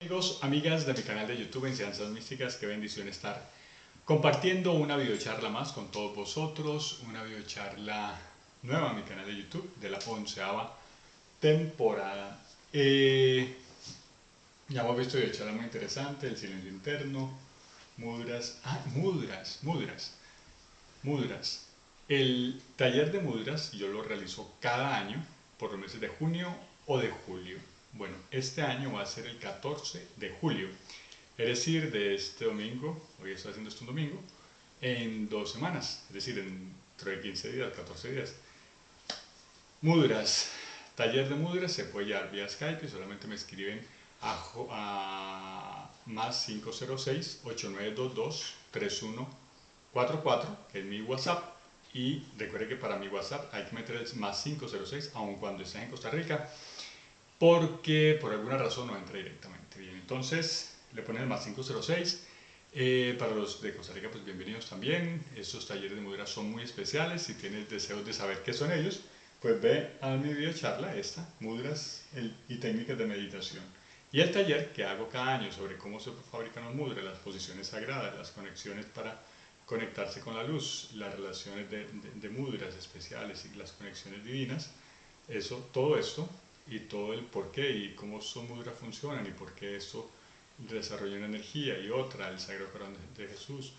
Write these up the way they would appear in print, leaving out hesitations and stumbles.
Amigos, amigas de mi canal de YouTube Enseñanzas Místicas, qué bendición estar compartiendo una videocharla más con todos vosotros, una videocharla nueva en mi canal de YouTube de la 11ª temporada. Ya hemos visto videocharla muy interesante, el silencio interno, mudras. El taller de mudras yo lo realizo cada año por los meses de junio o de julio. Bueno, este año va a ser el 14 de julio, es decir, de este domingo, hoy estoy haciendo esto un domingo, en 2 semanas, es decir, dentro de 15 días, 14 días. Mudras, taller de mudras se puede llevar vía Skype y solamente me escriben a más 506-8922-3144, que es mi WhatsApp. Y recuerde que para mi WhatsApp hay que meter el más 506, aun cuando estés en Costa Rica, porque por alguna razón no entra directamente. Bien, entonces le ponen el más 506. Para los de Costa Rica, pues bienvenidos también. Estos talleres de mudras son muy especiales. Si tienes deseos de saber qué son ellos, pues ve a mi videocharla esta, mudras y técnicas de meditación. Y el taller que hago cada año sobre cómo se fabrican los mudras, las posiciones sagradas, las conexiones para conectarse con la luz, las relaciones de mudras especiales y las conexiones divinas. Todo esto y todo el por qué y cómo son mudras funcionan y por qué esto desarrolla una energía y otra, el Sagrado Corazón de Jesús,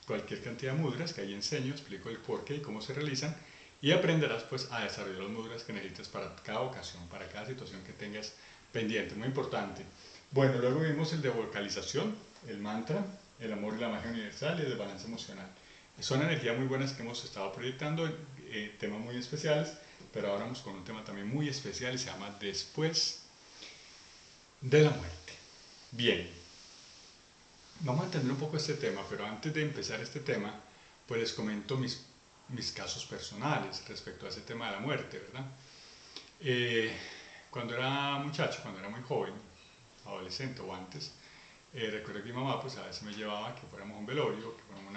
cualquier cantidad de mudras que ahí enseño, explico el por qué y cómo se realizan y aprenderás pues a desarrollar las mudras que necesitas para cada ocasión, para cada situación que tengas pendiente, muy importante. Bueno, luego vimos el de vocalización, el mantra, el amor y la magia universal y el de balance emocional. Son energías muy buenas que hemos estado proyectando, temas muy especiales, pero ahora vamos con un tema también muy especial y se llama Después de la muerte. Bien, vamos a entender un poco este tema, pero antes de empezar este tema, pues les comento mis casos personales respecto a ese tema de la muerte, ¿verdad? Cuando era muchacho, cuando era muy joven, adolescente o antes, recuerdo que mi mamá pues a veces me llevaba a que fuéramos a un velorio, que fuéramos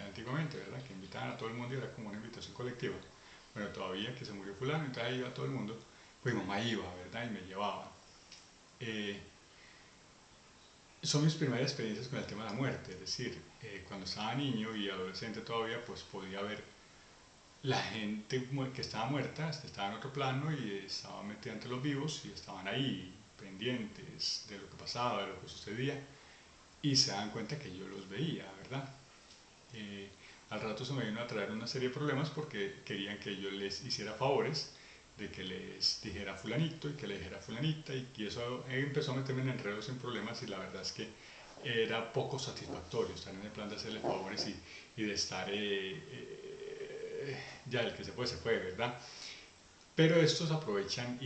antiguamente, ¿verdad? Que invitaban a todo el mundo y era como una invitación colectiva. Bueno, todavía que se murió fulano, entonces ahí iba todo el mundo, pues mi mamá iba, ¿verdad? Y me llevaba. Eh, Son mis primeras experiencias con el tema de la muerte, es decir, cuando estaba niño y adolescente todavía, pues podía ver la gente que estaba muerta, estaba en otro plano y estaba metida entre los vivos y estaban ahí pendientes de lo que pasaba, de lo que sucedía y se dan cuenta que yo los veía, ¿verdad? Eh, Al rato se me vino a traer una serie de problemas porque querían que yo les hiciera favores, de que les dijera fulanito y que le dijera fulanita y eso empezó a meterme en enredos, en problemas y la verdad es que era poco satisfactorio estar en el plan de hacerle favores y de estar ya el que se fue, ¿verdad? Pero estos aprovechan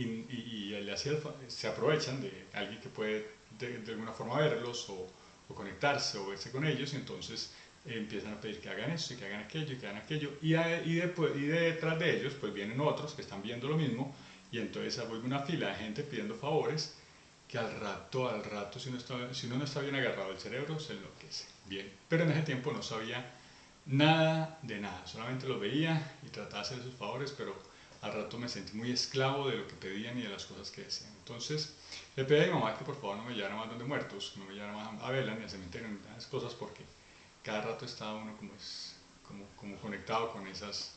se aprovechan de alguien que puede de alguna forma verlos o conectarse o verse con ellos y entonces empiezan a pedir que hagan esto y que hagan aquello y que hagan aquello y detrás de ellos pues vienen otros que están viendo lo mismo y entonces se vuelve una fila de gente pidiendo favores que al rato si uno no está bien agarrado el cerebro se enloquece. Bien, pero en ese tiempo no sabía nada de nada, solamente los veía y trataba de hacer sus favores, pero al rato me sentí muy esclavo de lo que pedían y de las cosas que decían. Entonces le pedí a mi mamá que por favor no me llevara más donde muertos, no me llevara más a vela ni al cementerio ni esas cosas porque cada rato estaba uno como conectado con esas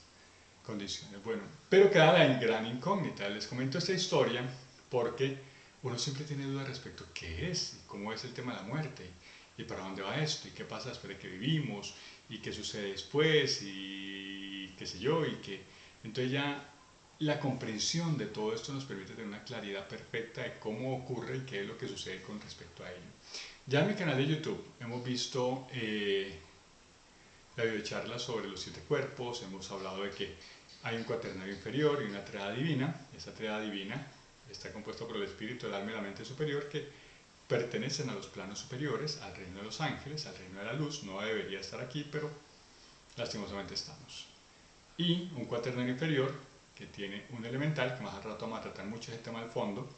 condiciones. Bueno, pero queda la gran incógnita. Les comento esta historia porque uno siempre tiene dudas respecto a qué es y cómo es el tema de la muerte y para dónde va esto y qué pasa después de que vivimos y qué sucede después y qué sé yo y qué. Entonces ya la comprensión de todo esto nos permite tener una claridad perfecta de cómo ocurre y qué es lo que sucede con respecto a ello. Ya en mi canal de YouTube hemos visto la videocharla sobre los 7 cuerpos, hemos hablado de que hay un cuaternario inferior y una triada divina. Esa triada divina está compuesta por el espíritu, el alma y la mente superior que pertenecen a los planos superiores, al reino de los ángeles, al reino de la luz. No debería estar aquí, pero lastimosamente estamos. Y un cuaternario inferior que tiene un elemental, que más al rato vamos a tratar mucho ese tema del fondo,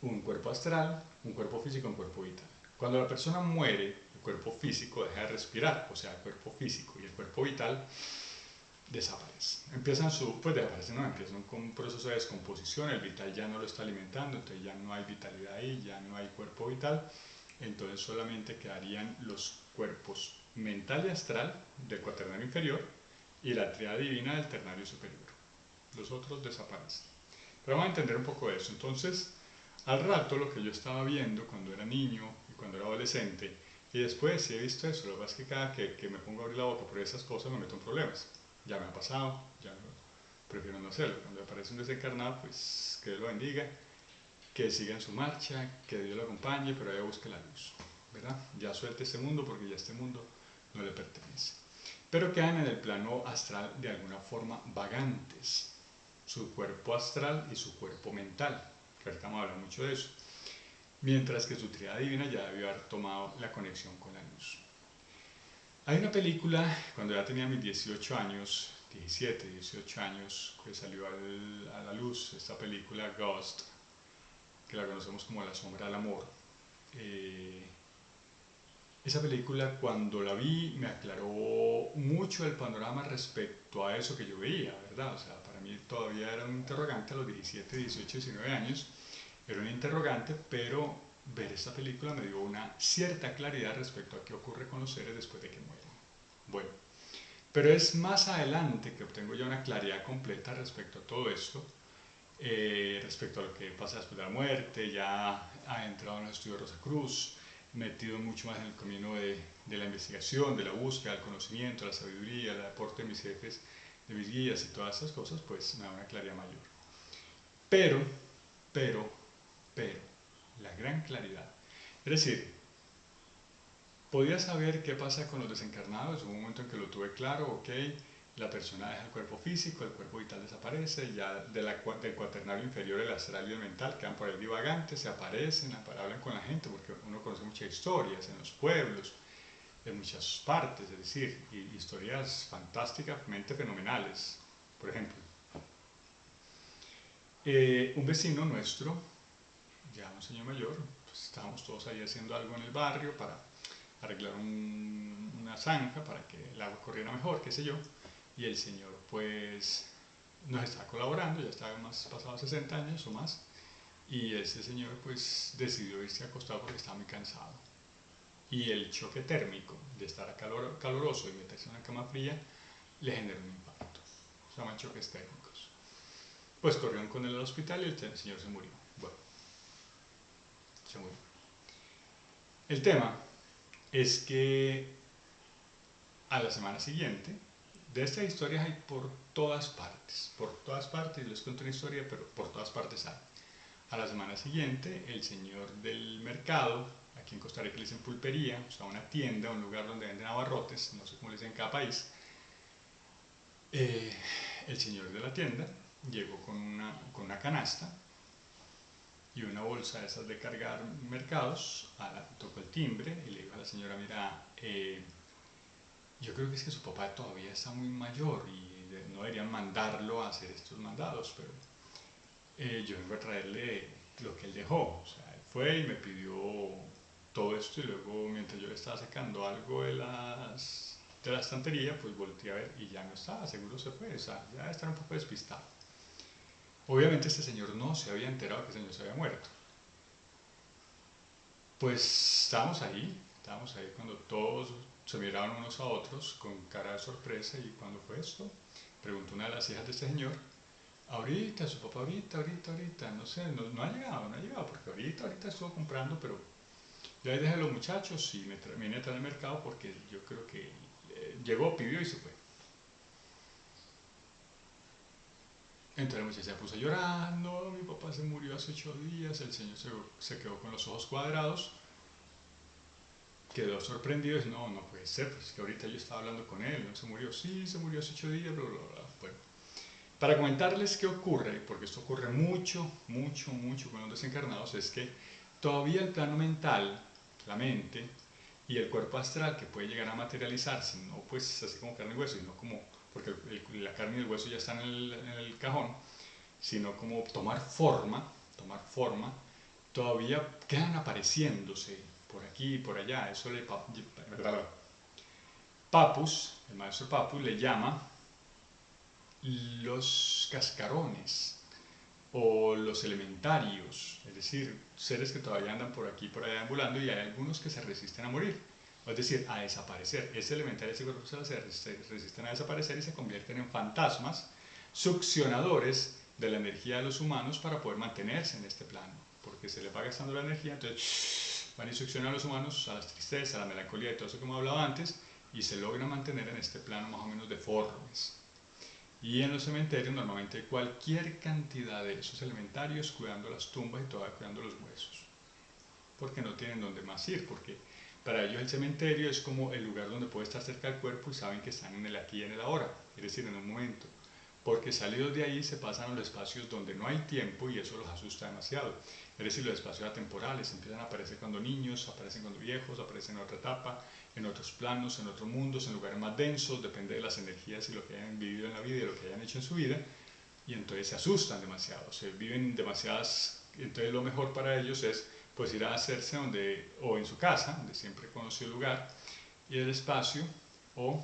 un cuerpo astral, un cuerpo físico y un cuerpo vital. Cuando la persona muere, el cuerpo físico deja de respirar, o sea, el cuerpo físico y el cuerpo vital desaparecen. Empiezan con un proceso de descomposición, el vital ya no lo está alimentando, entonces ya no hay vitalidad ahí, ya no hay cuerpo vital, entonces solamente quedarían los cuerpos mental y astral del cuaternario inferior y la tríada divina del ternario superior. Los otros desaparecen. Pero vamos a entender un poco de eso. Entonces, al rato lo que yo estaba viendo cuando era niño y cuando era adolescente, y después sí he visto eso, lo que pasa es que cada que me pongo a abrir la boca por esas cosas me meto en problemas. Ya me ha pasado, prefiero no hacerlo. Cuando aparece un desencarnado, pues que Dios lo bendiga, que siga en su marcha, que Dios lo acompañe, pero ella busque la luz, ¿verdad? Ya suelte este mundo porque ya este mundo no le pertenece. Pero quedan en el plano astral de alguna forma vagantes, su cuerpo astral y su cuerpo mental, que ahorita vamos a hablar mucho de eso, mientras que su tríada divina ya debió haber tomado la conexión con la luz. Hay una película, cuando ya tenía mis 18 años, 17, 18 años, que salió a la luz, esta película Ghost, que la conocemos como La sombra del amor. Esa película, cuando la vi, me aclaró mucho el panorama respecto a eso que yo veía, ¿verdad? O sea, para mí todavía era un interrogante a los 17, 18, 19 años, era un interrogante, pero ver esta película me dio una cierta claridad respecto a qué ocurre con los seres después de que mueren. Bueno, pero es más adelante que obtengo ya una claridad completa respecto a todo esto, respecto a lo que pasa después de la muerte, ya ha entrado en los estudios de Rosacruz, metido mucho más en el camino de la investigación, de la búsqueda, del conocimiento, la sabiduría, el aporte de mis jefes, de mis guías y todas esas cosas, pues me da una claridad mayor. Pero, pero, la gran claridad. Es decir, podía saber qué pasa con los desencarnados, hubo un momento en que lo tuve claro, ok, la persona deja el cuerpo físico, el cuerpo vital desaparece, ya del cuaternario inferior, el astral y el mental quedan por ahí divagantes, se aparecen, hablan con la gente, porque uno conoce muchas historias en los pueblos, de muchas partes, es decir, historias fantásticamente fenomenales. Por ejemplo, un vecino nuestro, ya un señor mayor, pues estábamos todos ahí haciendo algo en el barrio para arreglar una zanja para que el agua corriera mejor, qué sé yo, y el señor pues nos está colaborando, ya estaba más pasado 60 años o más, y ese señor pues decidió irse acostado porque estaba muy cansado. Y el choque térmico de estar caloroso y meterse en una cama fría le generó un impacto. Se llaman choques térmicos. Pues corrieron con él al hospital y el señor se murió. Bueno, se murió. El tema es que a la semana siguiente, de estas historias hay por todas partes, les cuento una historia, pero por todas partes hay. A la semana siguiente, el señor del mercado, aquí en Costa Rica le dicen pulpería, o sea, una tienda, un lugar donde venden abarrotes, no sé cómo le dicen en cada país, el señor de la tienda llegó con una canasta y una bolsa de esas de cargar mercados, tocó el timbre y le dijo a la señora, mira, yo creo que es que su papá todavía está muy mayor y no deberían mandarlo a hacer estos mandados, pero yo vengo a traerle lo que él dejó. O sea, él fue y me pidió todo esto y luego mientras yo le estaba sacando algo de la estantería, pues volteé a ver y ya no estaba, seguro se fue, o sea, ya estaba un poco despistado. Obviamente este señor no se había enterado que el señor se había muerto. Pues estábamos ahí cuando todos se miraron unos a otros con cara de sorpresa. ¿Y cuándo fue esto? Preguntó una de las hijas de este señor. Ahorita, su papá, ahorita, no sé, no ha llegado, porque ahorita estuvo comprando, pero yo ahí dejé a los muchachos y me vine a traer al mercado porque yo creo que llegó, pidió y se fue. Entonces la muchacha se puso a llorar, no, mi papá se murió hace 8 días, el señor se quedó con los ojos cuadrados, quedó sorprendido y dijo, no puede ser, pues que ahorita yo estaba hablando con él, no se murió, sí, se murió hace 8 días, bla, bla, bla. Bueno, para comentarles qué ocurre, porque esto ocurre mucho con los desencarnados, es que todavía el plano mental, la mente, y el cuerpo astral que puede llegar a materializarse, no pues así como carne y hueso, sino como, porque la carne y el hueso ya están en el cajón, sino como tomar forma, todavía quedan apareciéndose por aquí y por allá. Eso Papus, el maestro Papus, le llama los cascarones o los elementarios, es decir, seres que todavía andan por aquí por allá ambulando, y hay algunos que se resisten a morir, es decir, a desaparecer. Ese elementario y ese cuerpo se resisten a desaparecer y se convierten en fantasmas succionadores de la energía de los humanos para poder mantenerse en este plano, porque se les va gastando la energía, entonces van y succionan a los humanos a las tristezas, a la melancolía y todo eso que hemos hablado antes, y se logran mantener en este plano más o menos deformes. Y en los cementerios normalmente hay cualquier cantidad de esos elementarios cuidando las tumbas y todavía cuidando los huesos, porque no tienen dónde más ir, porque para ellos el cementerio es como el lugar donde puede estar cerca del cuerpo y saben que están en el aquí y en el ahora, es decir, en un momento, porque salidos de ahí se pasan a los espacios donde no hay tiempo y eso los asusta demasiado, es decir, los espacios atemporales empiezan a aparecer cuando niños, aparecen cuando viejos, aparecen en otra etapa, en otros planos, en otros mundos, en lugares más densos, depende de las energías y lo que hayan vivido en la vida y lo que hayan hecho en su vida, y entonces se asustan demasiado, se viven demasiadas, entonces lo mejor para ellos es pues ir a hacerse donde, o en su casa, donde siempre conoció el lugar y el espacio, o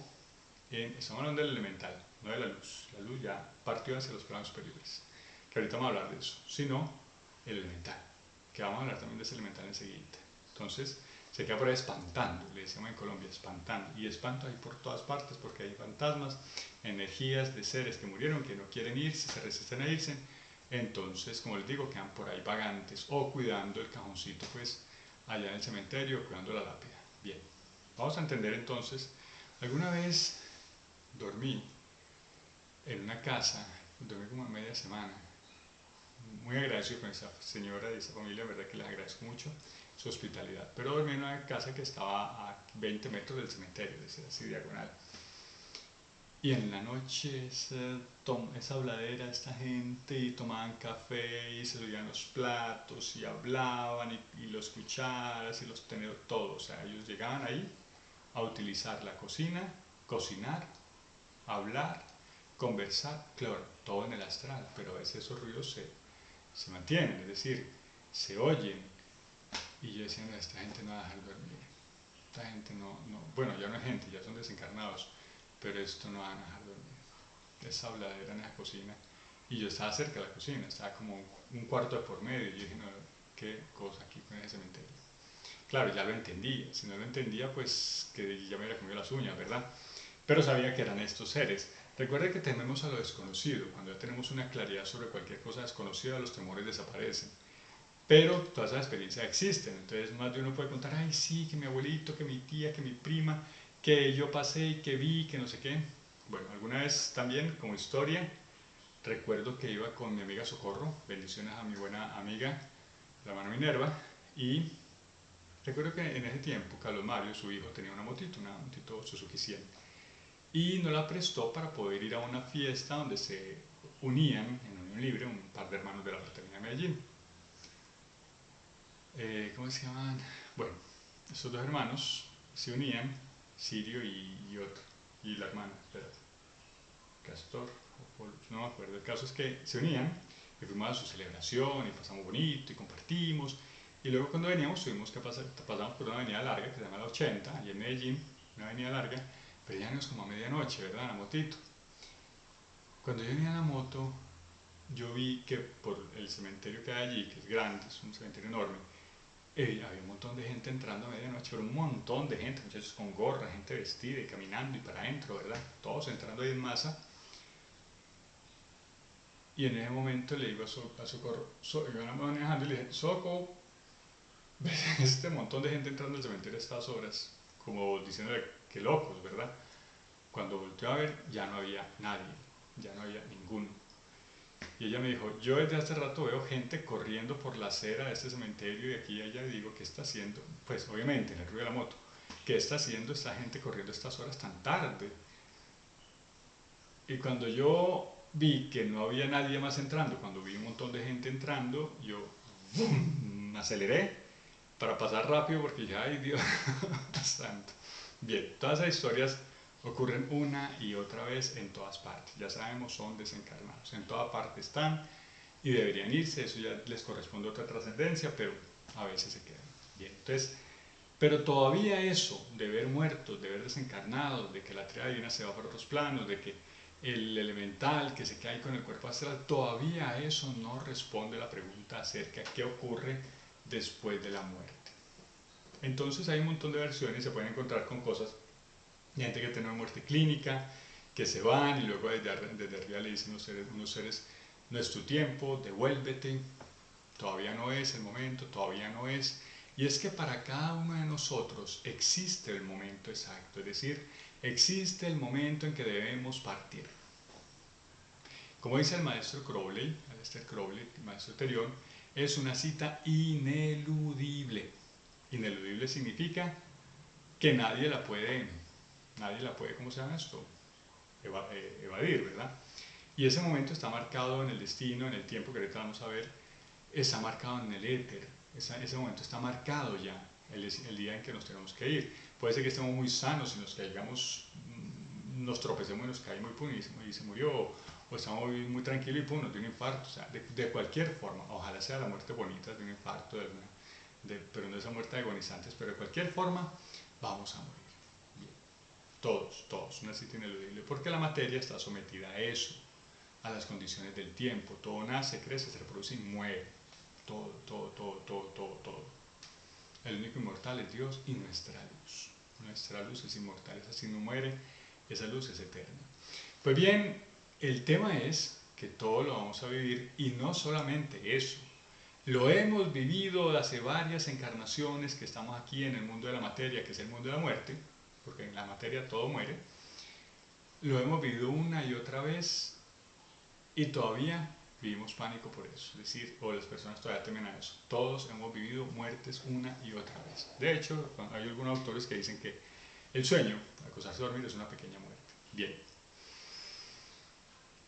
estamos hablando del elemental, no de la luz ya partió hacia los planos superiores, que ahorita vamos a hablar de eso, sino el elemental, que vamos a hablar también de ese elemental enseguida. Entonces, se queda por ahí espantando, le decimos en Colombia, espantando, y espanto hay por todas partes porque hay fantasmas, energías de seres que murieron, que no quieren irse, se resisten a irse, entonces, como les digo, quedan por ahí vagantes o cuidando el cajoncito, pues, allá en el cementerio, cuidando la lápida. Bien, vamos a entender entonces, alguna vez dormí en una casa, dormí como media semana, muy agradecido con esa señora y esa familia, verdad que les agradezco mucho su hospitalidad, pero dormí en una casa que estaba a 20 metros del cementerio, es decir, así diagonal. Y en la noche esa habladera, esta gente, y tomaban café y se oían los platos y hablaban y los cucharas y los tenedores, todo. O sea, ellos llegaban ahí a utilizar la cocina, cocinar, hablar, conversar, claro, todo en el astral, pero a veces esos ruidos se mantienen, es decir, se oyen. Y yo decía, no, esta gente no va a dejar dormir, esta gente no, bueno, ya no es gente, ya son desencarnados, pero esto no van a dejar dormir. Esa habladera en la cocina, y yo estaba cerca de la cocina, estaba como un cuarto de por medio, y yo dije, no, qué cosa aquí con ese cementerio. Claro, ya lo entendía, si no lo entendía, pues que ya me hubiera comido las uñas, ¿verdad? Pero sabía que eran estos seres. Recuerde que tememos a lo desconocido, cuando ya tenemos una claridad sobre cualquier cosa desconocida, los temores desaparecen. Pero todas esas experiencias existen, entonces más de uno puede contar, ay sí, que mi abuelito, que mi tía, que mi prima, que yo pasé y que vi, que no sé qué. Bueno, alguna vez también, como historia, recuerdo que iba con mi amiga Socorro, bendiciones a mi buena amiga, la hermana Minerva, y recuerdo que en ese tiempo Carlos Mario, su hijo, tenía una motito Suzuki 100, y nos la prestó para poder ir a una fiesta donde se unían en unión libre un par de hermanos de la fraternidad de Medellín. ¿Cómo se llaman? Bueno, estos dos hermanos se unían, Sirio y otro, y la hermana, espérate, Castor, no me acuerdo. El caso es que se unían y fuimos a su celebración y pasamos bonito y compartimos. Y luego cuando veníamos tuvimos que pasamos por una avenida larga que se llama la 80, allí en Medellín, una avenida larga, pero ya no es como a medianoche, ¿verdad? La motito. Cuando yo venía en la moto, yo vi que por el cementerio que hay allí, que es grande, es un cementerio enorme, había un montón de gente entrando a medianoche, pero un montón de gente, muchachos con gorra, gente vestida y caminando y para adentro, ¿verdad? Todos entrando ahí en masa. Y en ese momento le digo a Socorro, iban manejando y le dije, Soco, ¿ves este montón de gente entrando al cementerio a estas horas? Como diciéndole, qué locos, ¿verdad? Cuando volteó a ver, ya no había nadie, ya no había ninguno. Y ella me dijo, yo desde hace rato veo gente corriendo por la acera de este cementerio y aquí ella digo, ¿qué está haciendo? Pues obviamente, en el ruido de la moto, ¿qué está haciendo esta gente corriendo a estas horas tan tarde? Y cuando yo vi que no había nadie más entrando, cuando vi un montón de gente entrando, yo me aceleré para pasar rápido porque ya, ay Dios santo. Bien, todas esas historias ocurren una y otra vez en todas partes. Ya sabemos, son desencarnados. En toda parte están y deberían irse. Eso ya les corresponde a otra trascendencia, pero a veces se quedan. Bien, entonces, pero todavía eso de ver muertos, de ver desencarnados, de que la triada divina se va por otros planos, de que el elemental que se cae con el cuerpo astral, todavía eso no responde a la pregunta acerca de qué ocurre después de la muerte. Entonces hay un montón de versiones, se pueden encontrar con cosas, hay gente que tiene una muerte clínica, que se van y luego desde arriba le dicen unos seres, no es tu tiempo, devuélvete, todavía no es el momento, todavía no es. Y es que para cada uno de nosotros existe el momento exacto, es decir, existe el momento en que debemos partir. Como dice el maestro Crowley, Aleister Crowley, el maestro Terion, es una cita ineludible. Ineludible significa que nadie la puede, ¿cómo se llama esto? Evadir, ¿verdad? Y ese momento está marcado en el destino, en el tiempo que ahorita vamos a ver, está marcado en el éter, ese momento está marcado ya, el día en que nos tenemos que ir. Puede ser que estemos muy sanos y nos caigamos, nos tropecemos y nos caímos y se murió, o estamos muy tranquilos y pum, nos dio un infarto, o sea, de cualquier forma, ojalá sea la muerte bonita de un infarto, pero no esa muerte agonizantes, pero de cualquier forma vamos a morir. Bien. Todos, una cita ineludible, porque la materia está sometida a eso, a las condiciones del tiempo, todo nace, crece, se reproduce y muere, todo. El único inmortal es Dios y nuestra luz es inmortal, esa sí no muere, esa luz es eterna. Pues bien, el tema es que todo lo vamos a vivir y no solamente eso, lo hemos vivido hace varias encarnaciones que estamos aquí en el mundo de la materia, que es el mundo de la muerte, porque en la materia todo muere, lo hemos vivido una y otra vez y todavía vivimos pánico por eso, es decir, o las personas todavía temen a eso. Todos hemos vivido muertes una y otra vez. De hecho, hay algunos autores que dicen que el sueño, acostarse a dormir, es una pequeña muerte. Bien.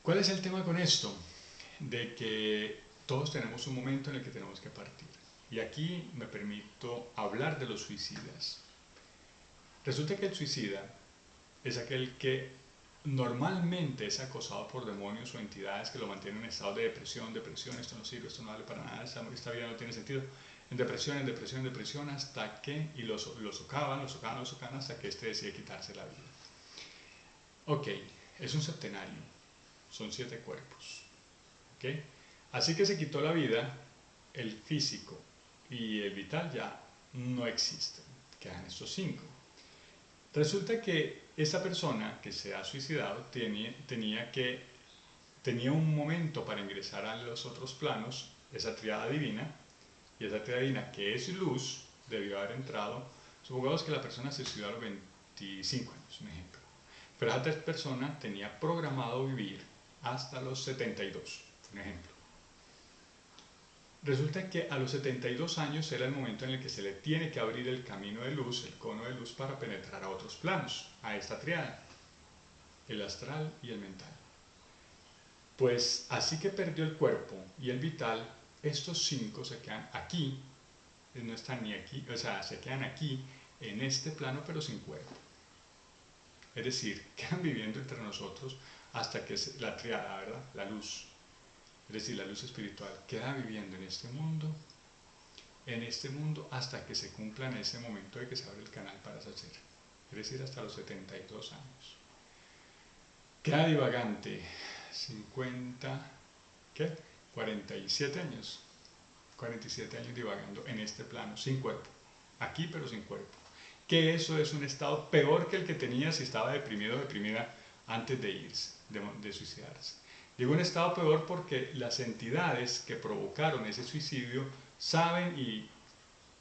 ¿Cuál es el tema con esto? De que todos tenemos un momento en el que tenemos que partir. Y aquí me permito hablar de los suicidas. Resulta que el suicida es aquel que normalmente es acosado por demonios o entidades que lo mantienen en estado de depresión, esto no sirve, esto no vale para nada, esta vida no tiene sentido, en depresión, hasta que, y lo socavan hasta que este decide quitarse la vida. Ok, es un septenario, son 7 cuerpos, ¿ok? Así que se quitó la vida, el físico y el vital ya no existen, quedan estos 5. Resulta que esa persona que se ha suicidado tenía un momento para ingresar a los otros planos, esa triada divina, y esa triada divina que es luz, debió haber entrado. Supongamos que la persona se suicidó a los 25 años, un ejemplo. Pero esa persona tenía programado vivir hasta los 72, un ejemplo. Resulta que a los 72 años era el momento en el que se le tiene que abrir el camino de luz, el cono de luz, para penetrar a otros planos, a esta triada, el astral y el mental. Pues así que perdió el cuerpo y el vital, estos 5 se quedan aquí, no están ni aquí, o sea, se quedan aquí, en este plano, pero sin cuerpo. Es decir, quedan viviendo entre nosotros hasta que la triada, ¿verdad? La luz. Es decir, la luz espiritual queda viviendo en este mundo hasta que se cumpla en ese momento de que se abre el canal para sacer, es decir, hasta los 72 años. Queda divagante, 50, ¿qué? 47 años, 47 años divagando en este plano, sin cuerpo, aquí pero sin cuerpo. Que eso es un estado peor que el que tenía si estaba deprimido o deprimida antes de irse, de suicidarse. Digo un estado peor porque las entidades que provocaron ese suicidio saben y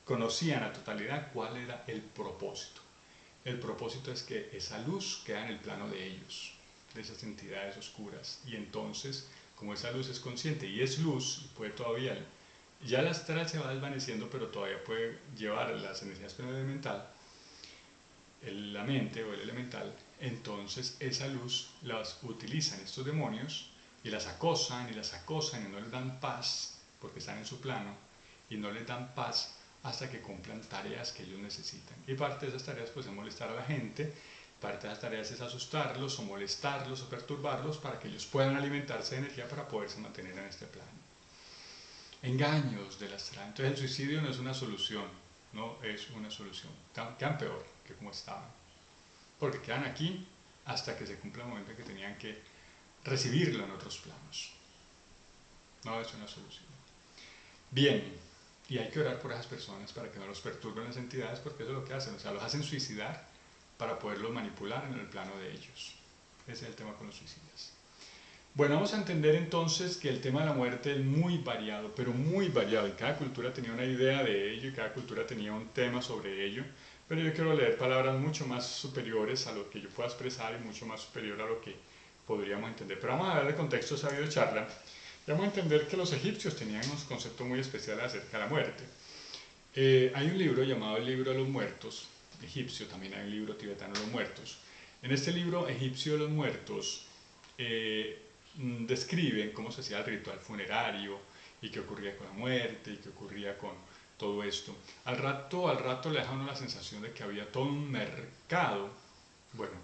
conocían a totalidad cuál era el propósito. El propósito es que esa luz queda en el plano de ellos, de esas entidades oscuras. Y entonces, como esa luz es consciente y es luz, puede todavía, ya el astral se va desvaneciendo, pero todavía puede llevar las energías con el elemental, la mente o el elemental, entonces esa luz las utilizan estos demonios y las acosan y no les dan paz porque están en su plano y no les dan paz hasta que cumplan tareas que ellos necesitan. Y parte de esas tareas pues es molestar a la gente, parte de esas tareas es asustarlos o molestarlos o perturbarlos para que ellos puedan alimentarse de energía para poderse mantener en este plano. Engaños del astral. Entonces el suicidio no es una solución, no es una solución. Quedan peor que como estaban. Porque quedan aquí hasta que se cumpla el momento en que tenían que recibirlo en otros planos. No es una solución. Bien, y hay que orar por esas personas para que no los perturben las entidades, porque eso es lo que hacen, o sea, los hacen suicidar para poderlos manipular en el plano de ellos. Ese es el tema con los suicidas. Bueno, vamos a entender entonces que el tema de la muerte es muy variado, pero muy variado, y cada cultura tenía una idea de ello, y cada cultura tenía un tema sobre ello, pero yo quiero leer palabras mucho más superiores a lo que yo pueda expresar y mucho más superior a lo que podríamos entender. Pero vamos a ver el contexto sabido de charla. Vamos a entender que los egipcios tenían unos conceptos muy especiales acerca de la muerte. Hay un libro llamado el Libro de los Muertos, egipcio, también hay un libro tibetano de los muertos. En este libro egipcio de los muertos describen cómo se hacía el ritual funerario y qué ocurría con la muerte y qué ocurría con todo esto. Al rato le deja a uno la sensación de que había todo un mercado. Bueno,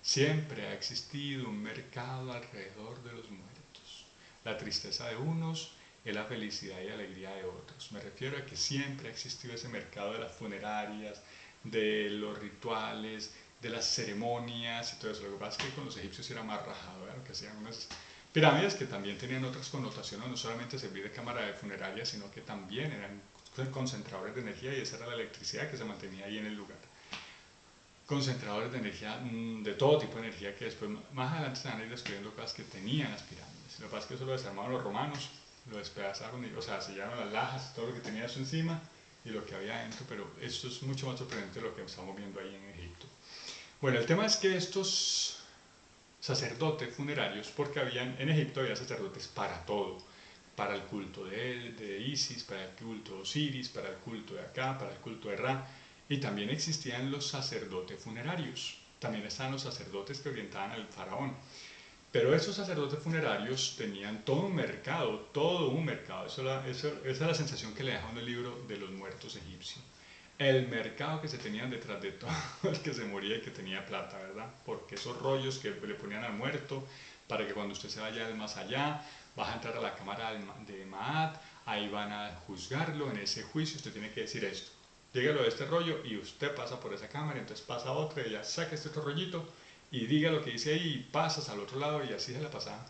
siempre ha existido un mercado alrededor de los muertos. La tristeza de unos es la felicidad y alegría de otros. Me refiero a que siempre ha existido ese mercado de las funerarias, de los rituales, de las ceremonias y todo eso. Lo que pasa es que con los egipcios era más rajado, ¿verdad? Que hacían unas pirámides que también tenían otras connotaciones, no solamente servir de cámara de funeraria, sino que también eran concentradores de energía, y esa era la electricidad que se mantenía ahí en el lugar. Concentradores de energía, de todo tipo de energía, que después más adelante se van a ir descubriendo cosas que tenían las pirámides. Lo que pasa es que eso lo desarmaron los romanos, lo despedazaron, o sea, sellaron las lajas, todo lo que tenía eso encima y lo que había dentro, pero esto es mucho más sorprendente de lo que estamos viendo ahí en Egipto. Bueno, el tema es que estos sacerdotes funerarios, porque en Egipto había sacerdotes para todo, para el culto de Isis, para el culto de Osiris, para el culto de acá, para el culto de Ra, y también existían los sacerdotes funerarios, también estaban los sacerdotes que orientaban al faraón, pero esos sacerdotes funerarios tenían todo un mercado, esa es la sensación que le deja en el libro de los muertos egipcios. El mercado que se tenían detrás de todo el que se moría y que tenía plata, ¿verdad? Porque esos rollos que le ponían al muerto, para que cuando usted se vaya al más allá, vas a entrar a la cámara de Maat, ahí van a juzgarlo, en ese juicio usted tiene que decir esto. Dígalo de este rollo y usted pasa por esa cámara, entonces pasa a otra y ya saca este otro rollito y diga lo que dice ahí y pasas al otro lado y así se la pasaban.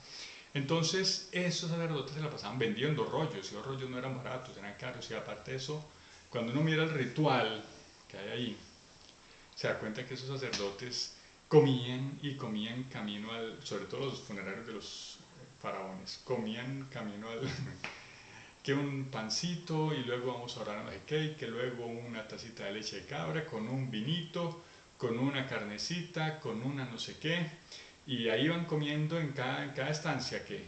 Entonces esos sacerdotes se la pasaban vendiendo rollos, y los rollos no eran baratos, eran caros, y aparte de eso, cuando uno mira el ritual que hay ahí, se da cuenta que esos sacerdotes comían y comían camino sobre todo los funerarios de los faraones, comían camino al, que un pancito y luego vamos a orar a no sé qué, y que luego una tacita de leche de cabra con un vinito, con una carnecita, con una no sé qué, y ahí iban comiendo en cada estancia que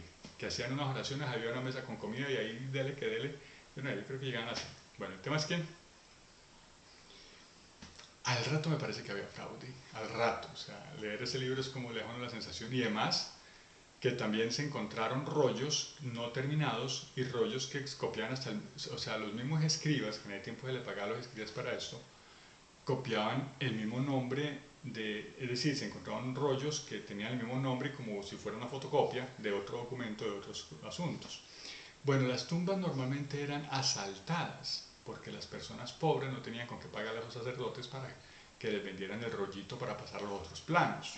hacían unas oraciones, había una mesa con comida y ahí dele que dele, bueno, yo creo que llegaban así. Bueno, el tema es que al rato me parece que había fraude, al rato, o sea, leer ese libro es como le deja la sensación, y además que también se encontraron rollos no terminados y rollos que copiaban o sea, los mismos escribas, que en el tiempo se le pagaba a los escribas para esto, copiaban el mismo nombre es decir, se encontraban rollos que tenían el mismo nombre como si fuera una fotocopia de otro documento de otros asuntos. Bueno, las tumbas normalmente eran asaltadas, porque las personas pobres no tenían con qué pagar a los sacerdotes para que les vendieran el rollito para pasar a los otros planos,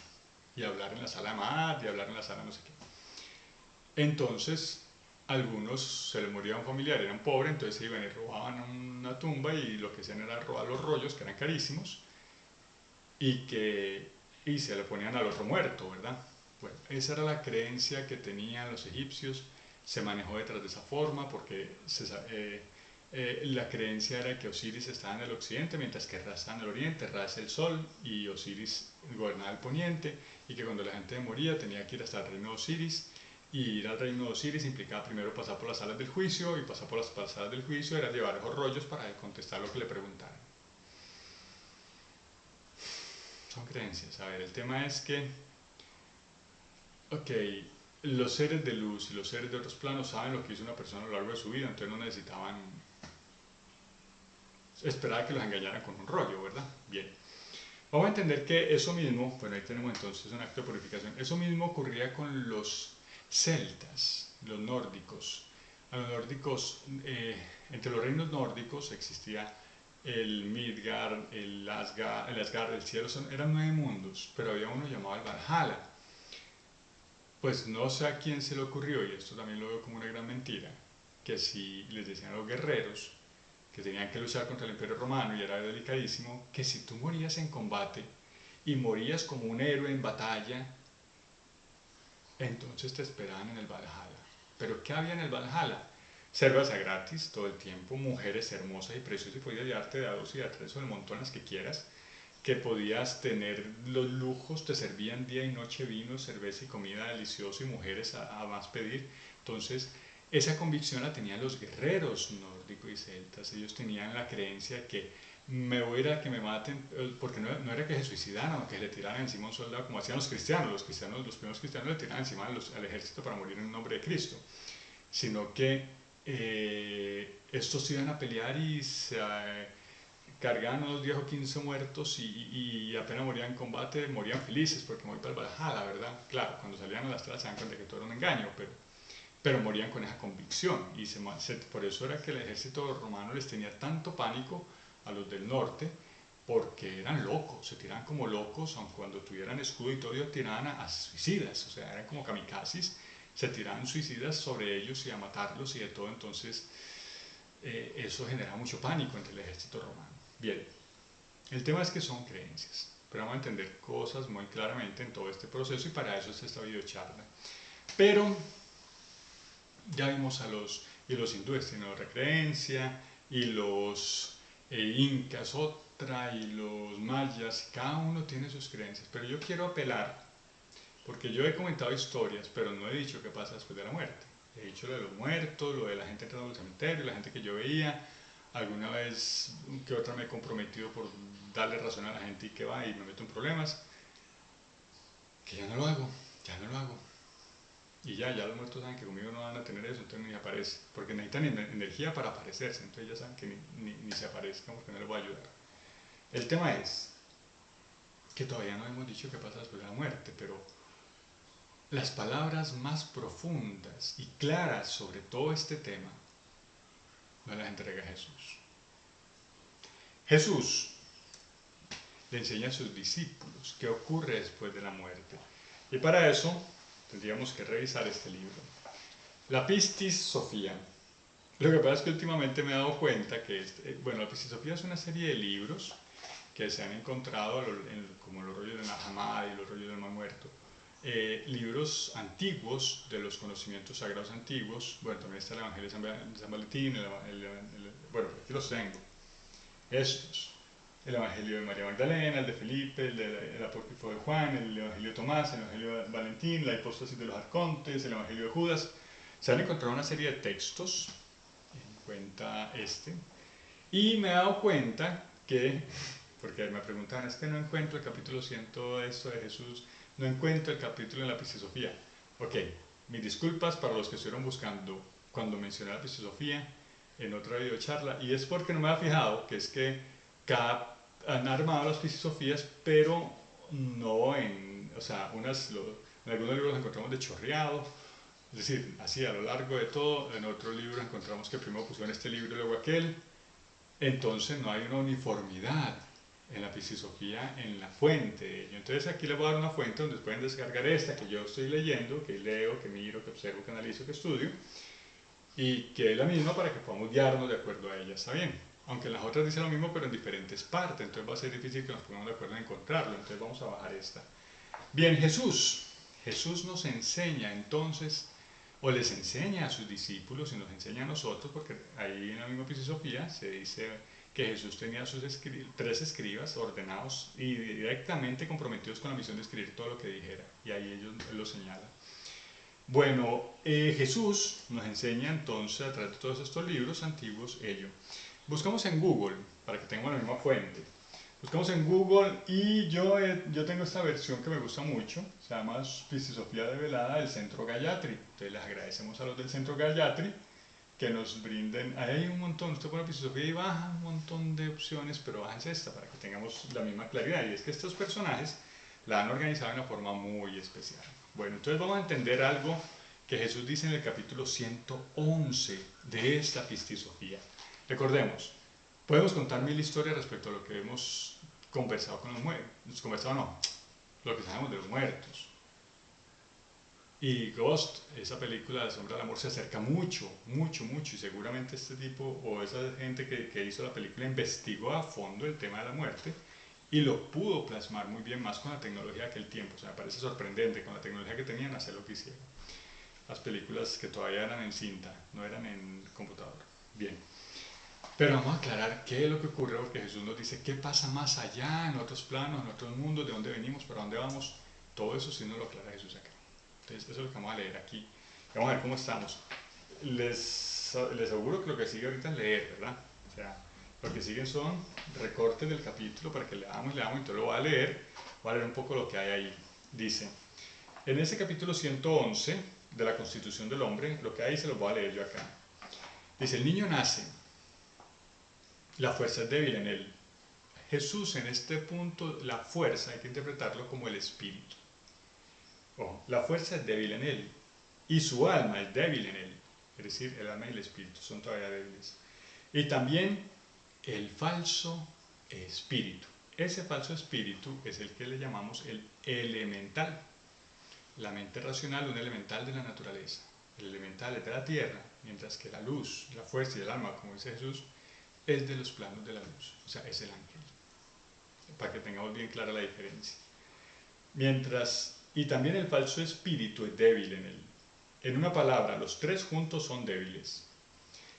y hablar en la sala de Maat, y hablar en la sala no sé qué. Entonces, algunos se les moría un familiar, eran pobres, entonces se iban y robaban una tumba, y lo que hacían era robar los rollos, que eran carísimos, y se le ponían al otro muerto, ¿verdad? Bueno, esa era la creencia que tenían los egipcios, se manejó detrás de esa forma porque la creencia era que Osiris estaba en el occidente mientras que Ra estaba en el oriente. Ra es el sol y Osiris gobernaba el poniente, y que cuando la gente moría tenía que ir hasta el reino de Osiris, y ir al reino de Osiris implicaba primero pasar por las salas del juicio, y pasar por las salas del juicio era llevar esos rollos para contestar lo que le preguntaran. Son creencias. A ver, el tema es que, ok, los seres de luz y los seres de otros planos saben lo que hizo una persona a lo largo de su vida, entonces no necesitaban esperar a que los engañaran con un rollo, ¿verdad? Bien. Vamos a entender que eso mismo, bueno, ahí tenemos entonces un acto de purificación, eso mismo ocurría con los celtas, los nórdicos. A los nórdicos, entre los reinos nórdicos existía el Midgard, el Asgard, el cielo, eran 9 mundos, pero había uno llamado el Valhalla. pues no sé a quién se le ocurrió, y esto también lo veo como una gran mentira, que si les decían a los guerreros que tenían que luchar contra el Imperio Romano y era delicadísimo, que si tú morías en combate y morías como un héroe en batalla, entonces te esperaban en el Valhalla. ¿Pero qué había en el Valhalla? Cerveza gratis todo el tiempo, mujeres hermosas y preciosas, y podías llevarte de a dos y de a tres o de montones que quieras, que podías tener los lujos, te servían día y noche vino, cerveza y comida deliciosa y mujeres a más pedir. Entonces, esa convicción la tenían los guerreros nórdicos y celtas. Ellos tenían la creencia de que me voy a ir a que me maten, porque no era que se suicidaran o que le tiraran encima a un soldado como hacían los cristianos. Los primeros cristianos le tiraban encima al ejército para morir en nombre de Cristo, sino que estos iban a pelear y se cargaban unos 10 o 15 muertos y apenas morían en combate, morían felices porque me voy para el Valhalla, ¿verdad? Claro, cuando salían a la estrada se dan cuenta que todo era un engaño, pero morían con esa convicción y por eso era que el ejército romano les tenía tanto pánico a los del norte, porque eran locos, se tiraban como locos, aun cuando tuvieran escudo y todo, ellos tiraban a suicidas, o sea, eran como kamikazes, se tiraban suicidas sobre ellos y a matarlos y de todo. Entonces eso genera mucho pánico entre el ejército romano. Bien, el tema es que son creencias, pero vamos a entender cosas muy claramente en todo este proceso y para eso es esta videocharla. Pero ya vimos y los hindúes tienen otra creencia, y los incas otra, y los mayas, cada uno tiene sus creencias, pero yo quiero apelar, porque yo he comentado historias, pero no he dicho qué pasa después de la muerte. He dicho lo de los muertos, lo de la gente entrando al cementerio, la gente que yo veía, alguna vez que otra me he comprometido por darle razón a la gente y que va y me meto en problemas, que ya no lo hago, ya no lo hago. Y ya los muertos saben que conmigo no van a tener eso, entonces ni aparece, porque necesitan energía para aparecerse, entonces ya saben que ni se aparezcan porque no les voy a ayudar. El tema es que todavía no hemos dicho qué pasa después de la muerte, pero las palabras más profundas y claras sobre todo este tema nos las entrega Jesús. Jesús le enseña a sus discípulos qué ocurre después de la muerte. Y para eso tendríamos que revisar este libro. La Pistis Sophia. Lo que pasa es que últimamente me he dado cuenta que, la Pistis Sophia es una serie de libros que se han encontrado como los rollos de Nag Hammadi y los rollos del Mar Muerto. Libros antiguos de los conocimientos sagrados antiguos. Bueno, también está el Evangelio de San Valentín, bueno, aquí los tengo. Estos. El Evangelio de María Magdalena, el de Felipe, el Apócrifo de Juan, el Evangelio de Tomás, el Evangelio de Valentín, la hipóstasis de los arcontes, el Evangelio de Judas. Se han encontrado una serie de textos, en cuenta y me he dado cuenta que, porque me preguntaban, es que no encuentro el capítulo 100 de esto de Jesús, no encuentro el capítulo en la Pistisofía. Ok, mis disculpas para los que estuvieron buscando cuando mencioné la Pistisofía en otra videocharla, y es porque no me había fijado que es que han armado las Pistisofías, pero no o sea, en algunos libros los encontramos de chorreado, es decir, así a lo largo de todo. En otro libro encontramos que primero pusieron este libro y luego aquel, entonces no hay una uniformidad en la Pistisofía en la fuente de ello. Entonces aquí les voy a dar una fuente donde pueden descargar esta que yo estoy leyendo, que leo, que miro, que observo, que analizo, que estudio, y que es la misma para que podamos guiarnos de acuerdo a ella, ¿está bien? Aunque en las otras dice lo mismo pero en diferentes partes, entonces va a ser difícil que nos pongamos de acuerdo en encontrarlo, entonces vamos a bajar esta. Bien, Jesús nos enseña entonces, o les enseña a sus discípulos y nos enseña a nosotros, porque ahí en la misma Pistisofía se dice que Jesús tenía sus 3 escribas ordenados y directamente comprometidos con la misión de escribir todo lo que dijera, y ahí él lo señala. Bueno, Jesús nos enseña entonces a través de todos estos libros antiguos ello. Buscamos en Google, para que tengamos la misma fuente. Buscamos en Google y yo tengo esta versión que me gusta mucho, se llama Pistisofía Develada del Centro Gayatri. Entonces les agradecemos a los del Centro Gayatri que nos brinden, ahí hay un montón, usted pone Pistisofía y baja un montón de opciones, pero bájense esta para que tengamos la misma claridad, y es que estos personajes la han organizado de una forma muy especial. Bueno, entonces vamos a entender algo que Jesús dice en el capítulo 111 de esta Pistisofía. Recordemos, podemos contar 1000 historias respecto a lo que hemos conversado con los muertos, lo que sabemos de los muertos. Y Ghost, esa película, La sombra del amor, se acerca mucho, mucho, mucho. Y seguramente este tipo o esa gente que hizo la película investigó a fondo el tema de la muerte y lo pudo plasmar muy bien, más con la tecnología de aquel tiempo. O sea, me parece sorprendente con la tecnología que tenían hacer lo que hicieron. Las películas que todavía eran en cinta, no eran en computador. Bien. Pero vamos a aclarar qué es lo que ocurre, porque Jesús nos dice qué pasa más allá, en otros planos, en otros mundos, de dónde venimos, para dónde vamos. Todo eso sí nos lo aclara Jesús acá. Entonces, eso es lo que vamos a leer aquí. Vamos a ver cómo estamos. Les aseguro que lo que sigue ahorita es leer, ¿verdad? O sea, lo que siguen son recortes del capítulo para que leamos, entonces lo voy a leer un poco lo que hay ahí. Dice, en ese capítulo 111 de la Constitución del Hombre, lo que hay se lo voy a leer yo acá. Dice, el niño nace, la fuerza es débil en él. Jesús en este punto, la fuerza hay que interpretarlo como el espíritu. Ojo, la fuerza es débil en él y su alma es débil en él. Es decir, el alma y el espíritu son todavía débiles. Y también el falso espíritu. Ese falso espíritu es el que le llamamos el elemental. La mente racional, un elemental de la naturaleza. El elemental es de la tierra, mientras que la luz, la fuerza y el alma, como dice Jesús, es de los planos de la luz. O sea, es el ángel. Para que tengamos bien clara la diferencia. Y también el falso espíritu es débil en él. En una palabra, los tres juntos son débiles.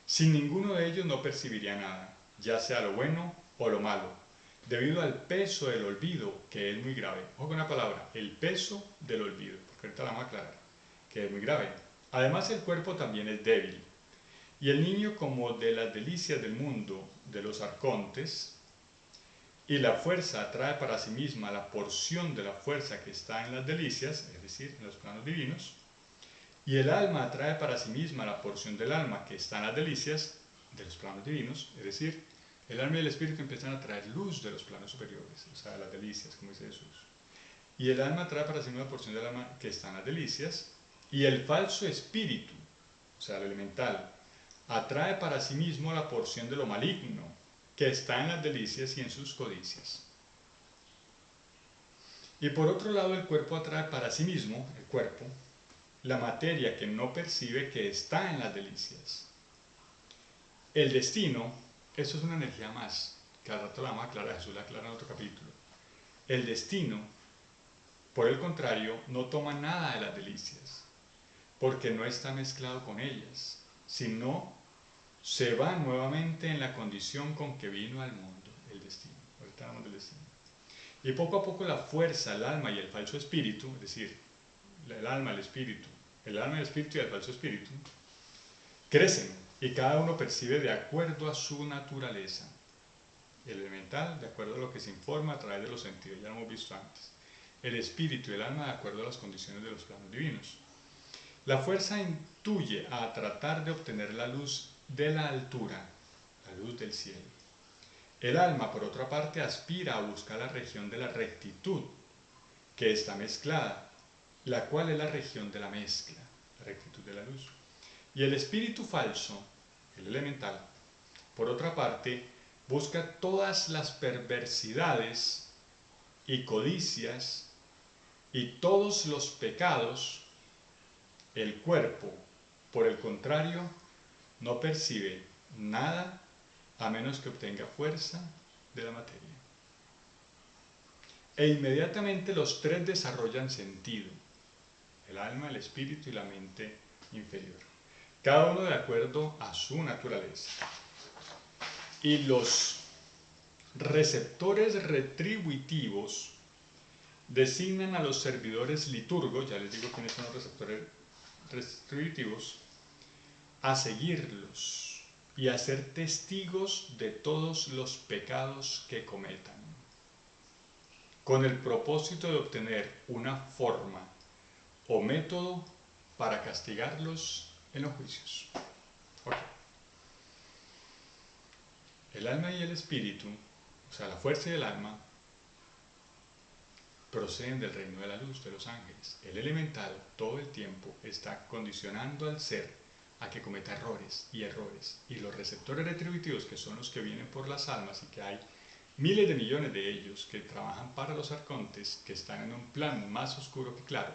Sin ninguno de ellos no percibiría nada, ya sea lo bueno o lo malo, debido al peso del olvido, que es muy grave. Ojo con la palabra, el peso del olvido, porque ahorita la vamos a aclarar, que es muy grave. Además, el cuerpo también es débil. Y el niño, como de las delicias del mundo de los arcontes, y la fuerza atrae para sí misma la porción de la fuerza que está en las delicias, es decir, en los planos divinos, y el alma atrae para sí misma la porción del alma que está en las delicias de los planos divinos, es decir, el alma y el espíritu empiezan a traer luz de los planos superiores, o sea, de las delicias, como dice Jesús. Y el alma atrae para sí misma la porción del alma que está en las delicias, y el falso espíritu, o sea, el elemental, atrae para sí mismo la porción de lo maligno, que está en las delicias y en sus codicias. Y por otro lado, el cuerpo atrae para sí mismo, el cuerpo, la materia que no percibe que está en las delicias. El destino, eso es una energía más, que al rato la vamos a aclarar, Jesús la aclara en otro capítulo. El destino, por el contrario, no toma nada de las delicias, porque no está mezclado con ellas, sino se va nuevamente en la condición con que vino al mundo, el destino. Ahorita hablamos del destino. Y poco a poco la fuerza, el alma y el falso espíritu, es decir, el alma, el espíritu y el falso espíritu, crecen y cada uno percibe de acuerdo a su naturaleza. El elemental, de acuerdo a lo que se informa a través de los sentidos, ya lo hemos visto antes. El espíritu y el alma, de acuerdo a las condiciones de los planos divinos. La fuerza intuye a tratar de obtener la luz de la altura, la luz del cielo. El alma, por otra parte, aspira a buscar la región de la rectitud, que está mezclada, la cual es la región de la mezcla, la rectitud de la luz. Y el espíritu falso, el elemental, por otra parte, busca todas las perversidades y codicias y todos los pecados. El cuerpo, por el contrario, no percibe nada a menos que obtenga fuerza de la materia. E inmediatamente los tres desarrollan sentido, el alma, el espíritu y la mente inferior, cada uno de acuerdo a su naturaleza. Y los receptores retributivos designan a los servidores liturgos, ya les digo quiénes son los receptores retributivos, a seguirlos y a ser testigos de todos los pecados que cometan, con el propósito de obtener una forma o método para castigarlos en los juicios. Okay. El alma y el espíritu, o sea, la fuerza y el alma, proceden del reino de la luz, de los ángeles. El elemental todo el tiempo está condicionando al ser a que cometa errores, y los receptores retributivos, que son los que vienen por las almas, y que hay miles de millones de ellos que trabajan para los arcontes, que están en un plan más oscuro que claro,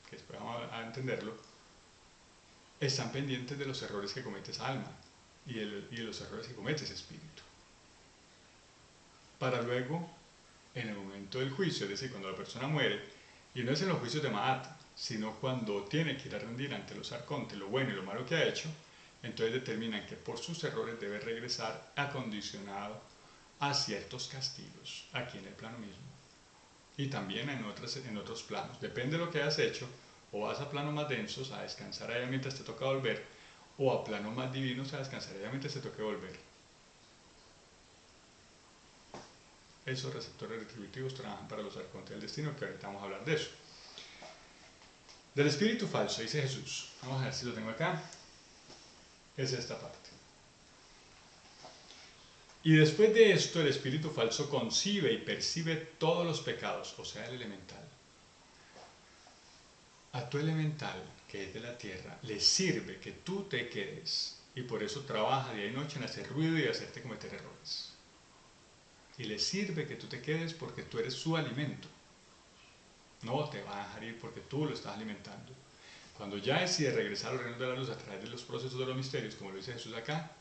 que después vamos a entenderlo, están pendientes de los errores que comete esa alma y de los errores que comete ese espíritu. Para luego, en el momento del juicio, es decir, cuando la persona muere, y no es en los juicios de Ma'at, sino cuando tiene que ir a rendir ante los arcontes lo bueno y lo malo que ha hecho, entonces determinan que por sus errores debe regresar acondicionado a ciertos castigos, aquí en el plano mismo. Y también en otros planos. Depende de lo que hayas hecho, o vas a planos más densos a descansar allá mientras te toca volver, o a planos más divinos a descansar allá mientras te toque volver. Esos receptores retributivos trabajan para los arcontes del destino, que ahorita vamos a hablar de eso. Del espíritu falso, dice Jesús. Vamos a ver si lo tengo acá. Es esta parte. Y después de esto, el espíritu falso concibe y percibe todos los pecados, o sea, el elemental. A tu elemental, que es de la tierra, le sirve que tú te quedes, y por eso trabaja día y noche en hacer ruido y hacerte cometer errores. Y le sirve que tú te quedes porque tú eres su alimento. No te va a dejar ir porque tú lo estás alimentando. Cuando ya decide regresar al reino de la luz a través de los procesos de los misterios, como lo dice Jesús acá,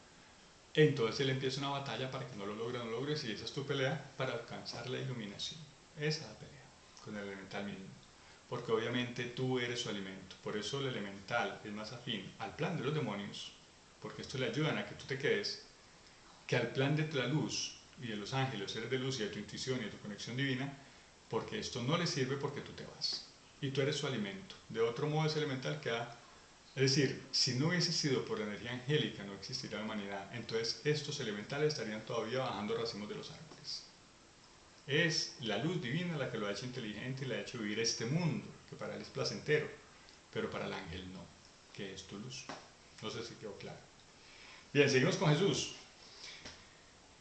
entonces él empieza una batalla para que no lo logres, y esa es tu pelea para alcanzar la iluminación. Esa es la pelea con el elemental mismo. Porque obviamente tú eres su alimento. Por eso el elemental es más afín al plan de los demonios, porque esto le ayudan a que tú te quedes, que al plan de la luz y de los ángeles, seres de luz y de tu intuición y de tu conexión divina, porque esto no le sirve porque tú te vas. Y tú eres su alimento. De otro modo ese elemental queda. Es decir, si no hubiese sido por la energía angélica, no existiría la humanidad. Entonces estos elementales estarían todavía bajando racimos de los árboles. Es la luz divina la que lo ha hecho inteligente y le ha hecho vivir este mundo, que para él es placentero, pero para el ángel no, que es tu luz. No sé si quedó claro. Bien, seguimos con Jesús.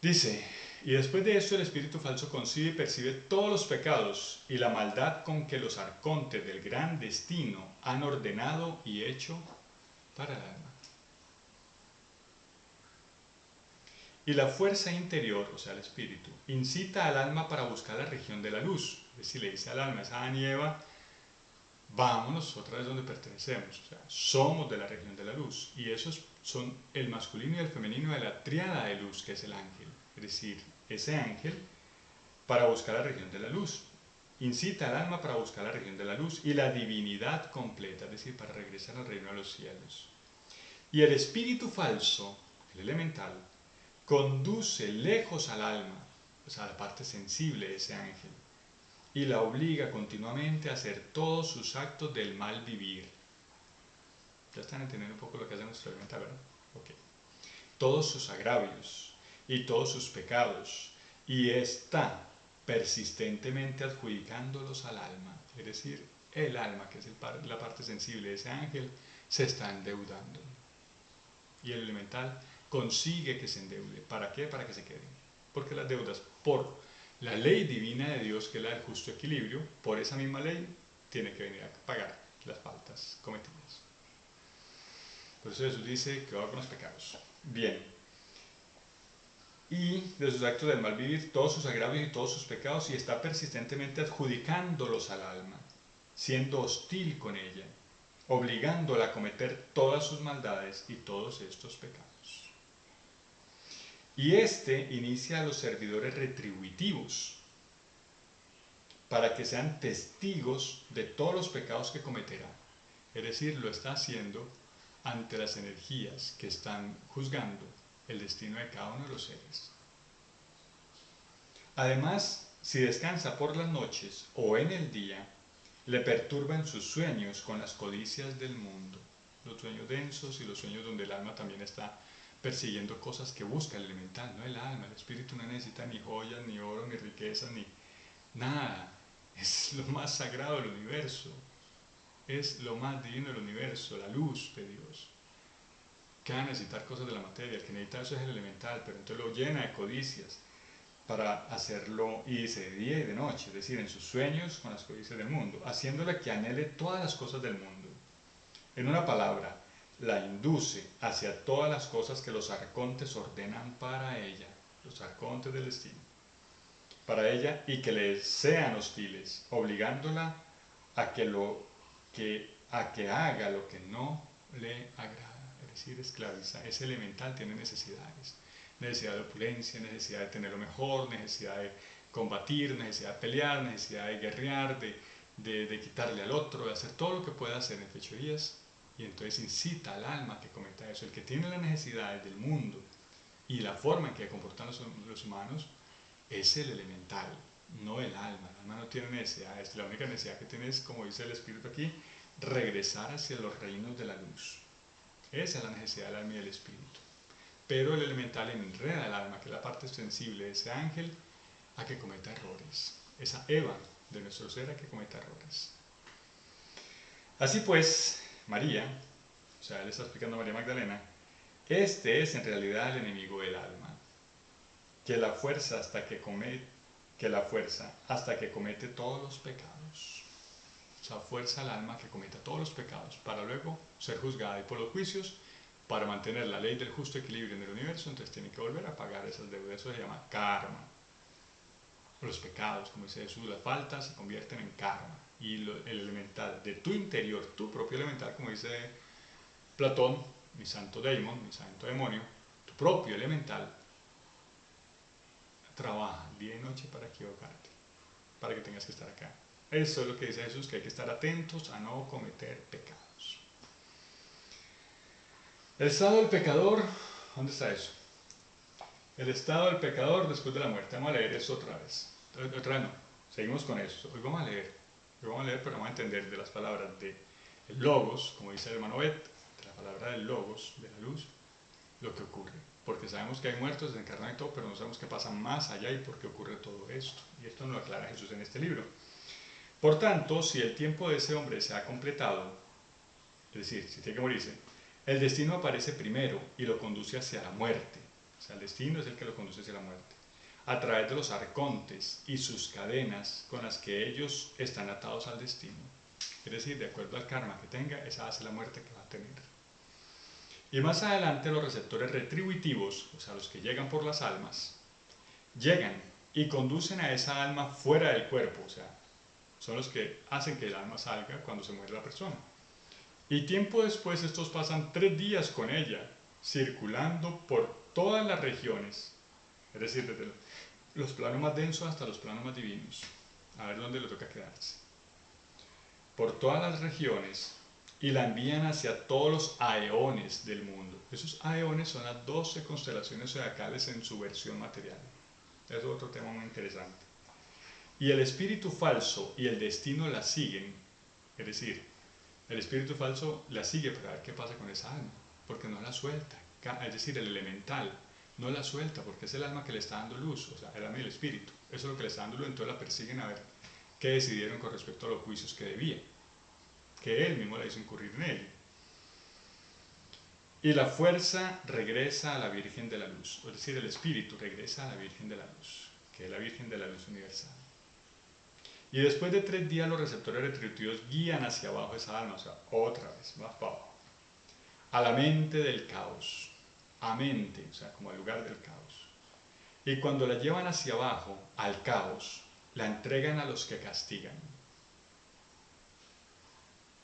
Dice, y después de esto el espíritu falso concibe y percibe todos los pecados y la maldad con que los arcontes del gran destino han ordenado y hecho para el alma. Y la fuerza interior, o sea el espíritu, incita al alma para buscar la región de la luz. Es decir, le dice al alma, es Adán y Eva, vámonos otra vez donde pertenecemos. O sea, somos de la región de la luz. Y esos son el masculino y el femenino de la tríada de luz, que es el ángel. Es decir, ese ángel para buscar la región de la luz. Incita al alma para buscar la región de la luz y la divinidad completa, es decir, para regresar al reino de los cielos. Y el espíritu falso, el elemental, conduce lejos al alma, o sea, a la parte sensible de ese ángel, y la obliga continuamente a hacer todos sus actos del mal vivir. Ya están entendiendo un poco lo que hace nuestro elemental, ¿verdad? Ok. Todos sus agravios y todos sus pecados, y está persistentemente adjudicándolos al alma, es decir, el alma, que es la parte sensible de ese ángel, se está endeudando. Y el elemental consigue que se endeude. ¿Para qué? Para que se queden. Porque las deudas, por la ley divina de Dios, que es la del justo equilibrio, por esa misma ley, tiene que venir a pagar las faltas cometidas. Por eso Jesús dice que va con los pecados. Bien. Y de sus actos del mal vivir, todos sus agravios y todos sus pecados, y está persistentemente adjudicándolos al alma, siendo hostil con ella, obligándola a cometer todas sus maldades y todos estos pecados. Y este inicia a los servidores retributivos para que sean testigos de todos los pecados que cometerá. Es decir, lo está haciendo ante las energías que están juzgando el destino de cada uno de los seres. Además, si descansa por las noches o en el día, le perturban sus sueños con las codicias del mundo, los sueños densos y los sueños donde el alma también está persiguiendo cosas que busca el elemental, no el alma. El espíritu no necesita ni joyas, ni oro, ni riquezas, ni nada. Es lo más sagrado del universo, es lo más divino del universo, la luz de Dios. ¿Qué va a necesitar cosas de la materia? El que necesita eso es el elemental, pero entonces lo llena de codicias para hacerlo, y dice de día y de noche, es decir, en sus sueños con las codicias del mundo, haciéndole que anhele todas las cosas del mundo. En una palabra, la induce hacia todas las cosas que los arcontes ordenan para ella, los arcontes del destino, para ella, y que le sean hostiles, obligándola a que lo a que haga lo que no le agrada, es decir, esclaviza. Ese elemental tiene necesidades, necesidad de opulencia, necesidad de tener lo mejor, necesidad de combatir, necesidad de pelear, necesidad de guerrear, de quitarle al otro, de hacer todo lo que pueda hacer en fechorías, y entonces incita al alma a que cometa eso. El que tiene las necesidades del mundo y la forma en que comportan los humanos es el elemental, no el alma. El alma no tiene necesidades, la única necesidad que tiene es, como dice el espíritu aquí, regresar hacia los reinos de la luz. Esa es la necesidad del alma y del espíritu. Pero el elemental enreda al alma, que es la parte sensible de ese ángel, a que cometa errores. Esa Eva de nuestro ser a que cometa errores. Así pues, María, o sea, él está explicando a María Magdalena, este es en realidad el enemigo del alma, que la fuerza hasta que comete todos los pecados. O sea, fuerza al alma que cometa todos los pecados para luego ser juzgada y por los juicios, para mantener la ley del justo equilibrio en el universo, entonces tiene que volver a pagar esas deudas. Eso se llama karma. Los pecados, como dice Jesús, las faltas se convierten en karma. Y el elemental de tu interior, tu propio elemental, como dice Platón, mi santo daimon, mi santo demonio, tu propio elemental, trabaja día y noche para equivocarte, para que tengas que estar acá. Eso es lo que dice Jesús, que hay que estar atentos a no cometer pecados. El estado del pecador, ¿dónde está eso? El estado del pecador después de la muerte. Vamos a leer eso otra vez. Otra vez no, seguimos con eso. Hoy vamos a leer, pero vamos a entender de las palabras de el logos, como dice el hermano Bet, de la palabra del logos, de la luz, lo que ocurre. Porque sabemos que hay muertos, desencarnados y todo, pero no sabemos qué pasa más allá y por qué ocurre todo esto. Y esto nos lo aclara Jesús en este libro. Por tanto, si el tiempo de ese hombre se ha completado, es decir, si tiene que morirse, el destino aparece primero y lo conduce hacia la muerte. O sea, el destino es el que lo conduce hacia la muerte. A través de los arcontes y sus cadenas con las que ellos están atados al destino. Es decir, de acuerdo al karma que tenga, esa va a ser la muerte que va a tener. Y más adelante los receptores retributivos, o sea, los que llegan por las almas, llegan y conducen a esa alma fuera del cuerpo, o sea, son los que hacen que el alma salga cuando se muere la persona. Y tiempo después estos pasan 3 días con ella, circulando por todas las regiones, es decir, desde los planos más densos hasta los planos más divinos, a ver dónde le toca quedarse. Por todas las regiones, y la envían hacia todos los aeones del mundo. Esos aeones son las 12 constelaciones zodiacales en su versión material. Eso es otro tema muy interesante. Y el espíritu falso y el destino la siguen, es decir, el espíritu falso la sigue para ver qué pasa con esa alma, porque no la suelta, es decir, el elemental no la suelta, porque es el alma que le está dando luz, o sea, el alma y el espíritu, eso es lo que le está dando luz, entonces la persiguen a ver qué decidieron con respecto a los juicios que debía, que él mismo la hizo incurrir en él. Y la fuerza regresa a la Virgen de la Luz, es decir, el espíritu regresa a la Virgen de la Luz, que es la Virgen de la Luz universal. Y después de 3 días los receptores retributivos guían hacia abajo esa alma, o sea, otra vez, más para abajo, a la mente del caos, a mente, o sea, como al lugar del caos. Y cuando la llevan hacia abajo, al caos, la entregan a los que castigan.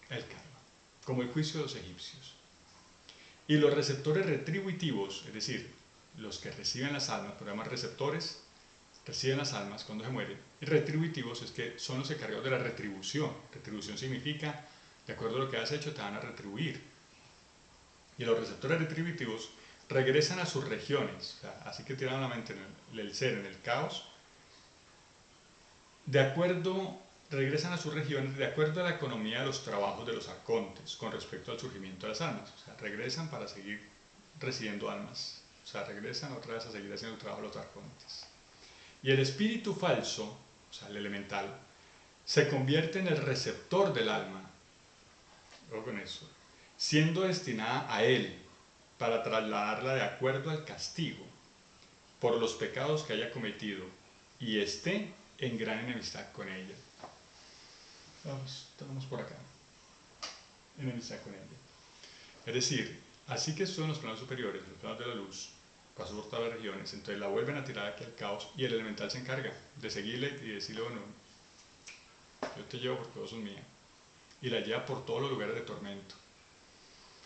El karma, como el juicio de los egipcios. Y los receptores retributivos, es decir, los que reciben las almas, pero además receptores, reciben las almas cuando se mueren, y retributivos es que son los encargados de la retribución. Retribución significa, de acuerdo a lo que has hecho, te van a retribuir. Y los receptores retributivos regresan a sus regiones, o sea, así que tiran la mente en el ser, en el caos, regresan a sus regiones de acuerdo a la economía de los trabajos de los arcontes con respecto al surgimiento de las almas. O sea, regresan para seguir recibiendo almas. O sea, regresan otra vez a seguir haciendo el trabajo de los arcontes. Y el espíritu falso, o sea, el elemental, se convierte en el receptor del alma. Ojo con eso. Siendo destinada a él para trasladarla de acuerdo al castigo por los pecados que haya cometido y esté en gran enemistad con ella. Estamos por acá, enemistad con ella. Es decir, así que estuvo en los planos superiores, los planos de la luz, pasó por todas las regiones, entonces la vuelven a tirar aquí al caos y el elemental se encarga de seguirle y decirle, bueno, yo te llevo porque vos sos mía. y la lleva por todos los lugares de tormento.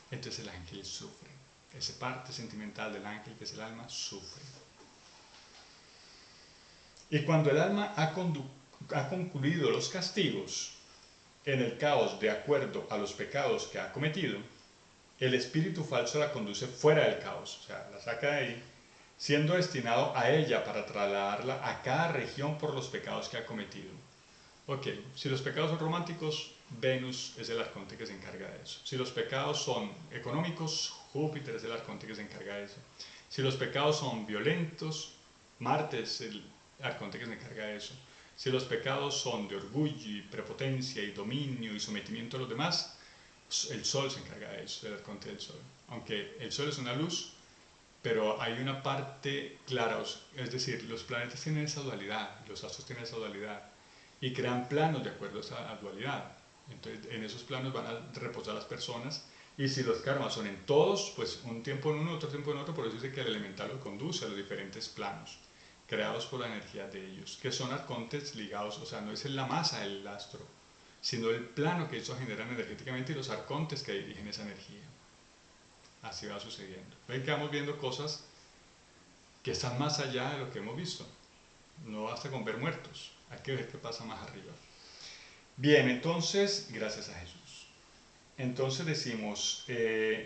Entonces el ángel sufre. Esa parte sentimental del ángel, que es el alma, sufre. Y cuando el alma ha concluido los castigos en el caos de acuerdo a los pecados que ha cometido, el espíritu falso la conduce fuera del caos, o sea, la saca de ahí, siendo destinado a ella para trasladarla a cada región por los pecados que ha cometido. Ok, si los pecados son románticos, Venus es el arconte que se encarga de eso. Si los pecados son económicos, Júpiter es el arconte que se encarga de eso. Si los pecados son violentos, Marte es el arconte que se encarga de eso. Si los pecados son de orgullo y prepotencia y dominio y sometimiento a los demás, el Sol se encarga de eso, el arconte del Sol. Aunque el Sol es una luz, pero hay una parte clara, es decir, los planetas tienen esa dualidad, los astros tienen esa dualidad y crean planos de acuerdo a esa dualidad. Entonces, en esos planos van a reposar las personas, y si los karmas son en todos, pues un tiempo en uno, otro tiempo en otro. Por eso dice que el elemental lo conduce a los diferentes planos, creados por la energía de ellos, que son arcontes ligados, o sea, no es en la masa del astro, sino el plano que ellos generan energéticamente y los arcontes que dirigen esa energía. Así va sucediendo. Ven que vamos viendo cosas que están más allá de lo que hemos visto. No basta con ver muertos, hay que ver qué pasa más arriba. Bien, entonces, gracias a Jesús. Entonces decimos,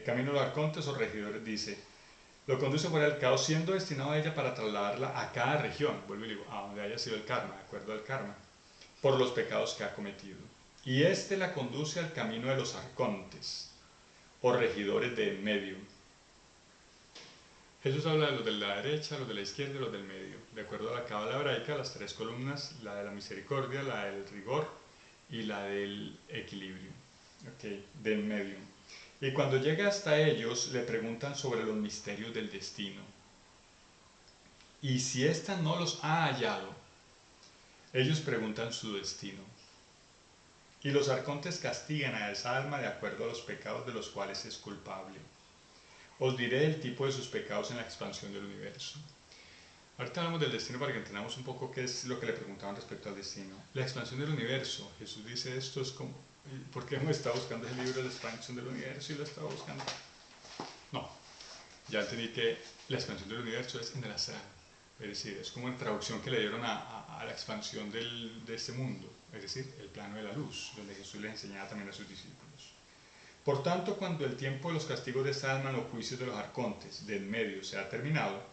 camino de los arcontes o regidores, dice, lo conduce fuera del caos, siendo destinado a ella para trasladarla a cada región, vuelvo y digo, a donde haya sido el karma, de acuerdo al karma, por los pecados que ha cometido. Y este la conduce al camino de los arcontes, o regidores de en medio. Jesús habla de los de la derecha, los de la izquierda y los del medio. De acuerdo a la cábala hebraica, las tres columnas, la de la misericordia, la del rigor y la del equilibrio, del medio. Y cuando llega hasta ellos, le preguntan sobre los misterios del destino. Y si ésta no los ha hallado, ellos preguntan su destino. Y los arcontes castigan a esa alma de acuerdo a los pecados de los cuales es culpable. Os diré el tipo de sus pecados en la expansión del universo. Ahorita hablamos del destino para que entendamos un poco qué es lo que le preguntaban respecto al destino. La expansión del universo. Jesús dice esto es como... ¿Por qué me está buscando el libro de la expansión del universo y lo estaba buscando? No. Ya entendí que la expansión del universo es en el astral. Es decir, es como una traducción que le dieron a la expansión de este mundo. Es decir, el plano de la luz, donde Jesús le enseñaba también a sus discípulos. Por tanto, cuando el tiempo de los castigos de esta alma en los juicios de los arcontes del medio se ha terminado,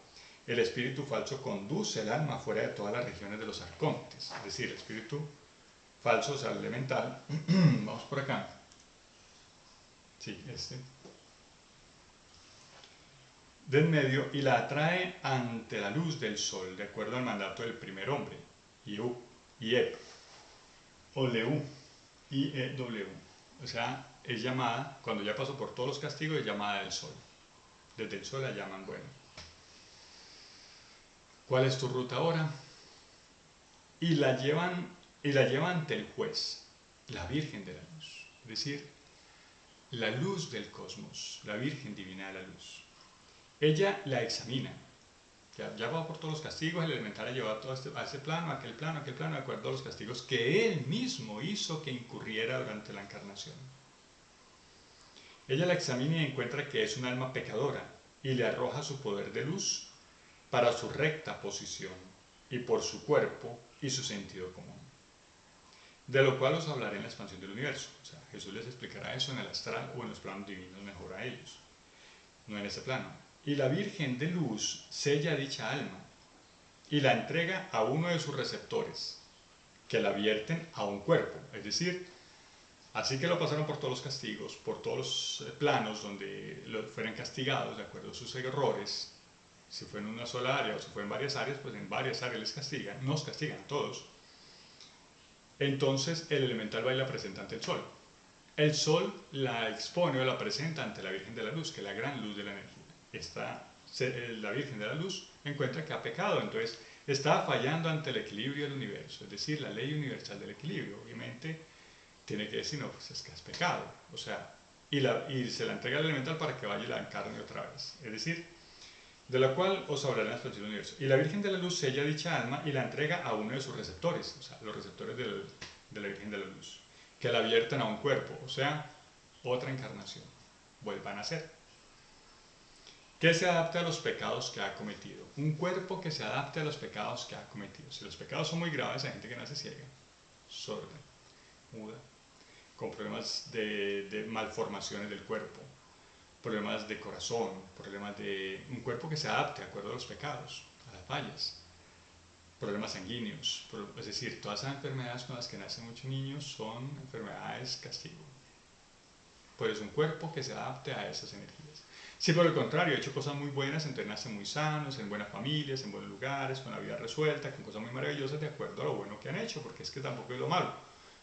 el espíritu falso conduce el alma fuera de todas las regiones de los arcontes. Es decir, el espíritu falso, o sea, el elemental, vamos por acá. Sí, del medio, y la atrae ante la luz del sol, de acuerdo al mandato del primer hombre, Iep, o Leu, IEW. O sea, es llamada, cuando ya pasó por todos los castigos, es llamada del sol. Desde el sol la llaman, bueno. ¿Cuál es tu ruta ahora? Y la lleva ante el juez, la Virgen de la Luz. Es decir, la luz del cosmos, la Virgen Divina de la Luz. Ella la examina. Ya va por todos los castigos, el elemental ha llevado todo a ese plano, aquel plano, de acuerdo a los castigos que él mismo hizo que incurriera durante la encarnación. Ella la examina y encuentra que es un alma pecadora y le arroja su poder de luz para su recta posición y por su cuerpo y su sentido común. De lo cual os hablaré en la expansión del universo. O sea, Jesús les explicará eso en el astral o en los planos divinos mejor a ellos, no en ese plano. Y la Virgen de Luz sella dicha alma y la entrega a uno de sus receptores, que la vierten a un cuerpo. Es decir, así que lo pasaron por todos los castigos, por todos los planos donde fueran castigados de acuerdo a sus errores. Si fue en una sola área o si fue en varias áreas, pues en varias áreas les castigan, nos castigan todos. Entonces el elemental va y la presenta ante el sol. El sol la expone o la presenta ante la Virgen de la Luz, que es la gran luz de la energía. La Virgen de la Luz encuentra que ha pecado, entonces está fallando ante el equilibrio del universo, es decir, la ley universal del equilibrio. Obviamente tiene que decir, no, pues es que has pecado, o sea, y se la entrega al elemental para que vaya y la encarne otra vez, es decir, de la cual os hablaré en la expansión del universo. Y la Virgen de la Luz sella dicha alma y la entrega a uno de sus receptores, o sea, los receptores de la Virgen de la Luz. que la viertan a un cuerpo, o sea, otra encarnación, vuelvan a ser. Que se adapte a los pecados que ha cometido. Un cuerpo que se adapte a los pecados que ha cometido. Si los pecados son muy graves, hay gente que nace ciega, sorda, muda, con problemas de malformaciones del cuerpo, problemas de corazón, problemas de un cuerpo que se adapte de acuerdo a los pecados, a las fallas, problemas sanguíneos, es decir, todas esas enfermedades con las que nacen muchos niños son enfermedades castigo. Pues un cuerpo que se adapte a esas energías. Si por el contrario ha hecho cosas muy buenas, entonces nacen muy sanos, en buenas familias, en buenos lugares, con la vida resuelta, con cosas muy maravillosas de acuerdo a lo bueno que han hecho, porque es que tampoco es lo malo,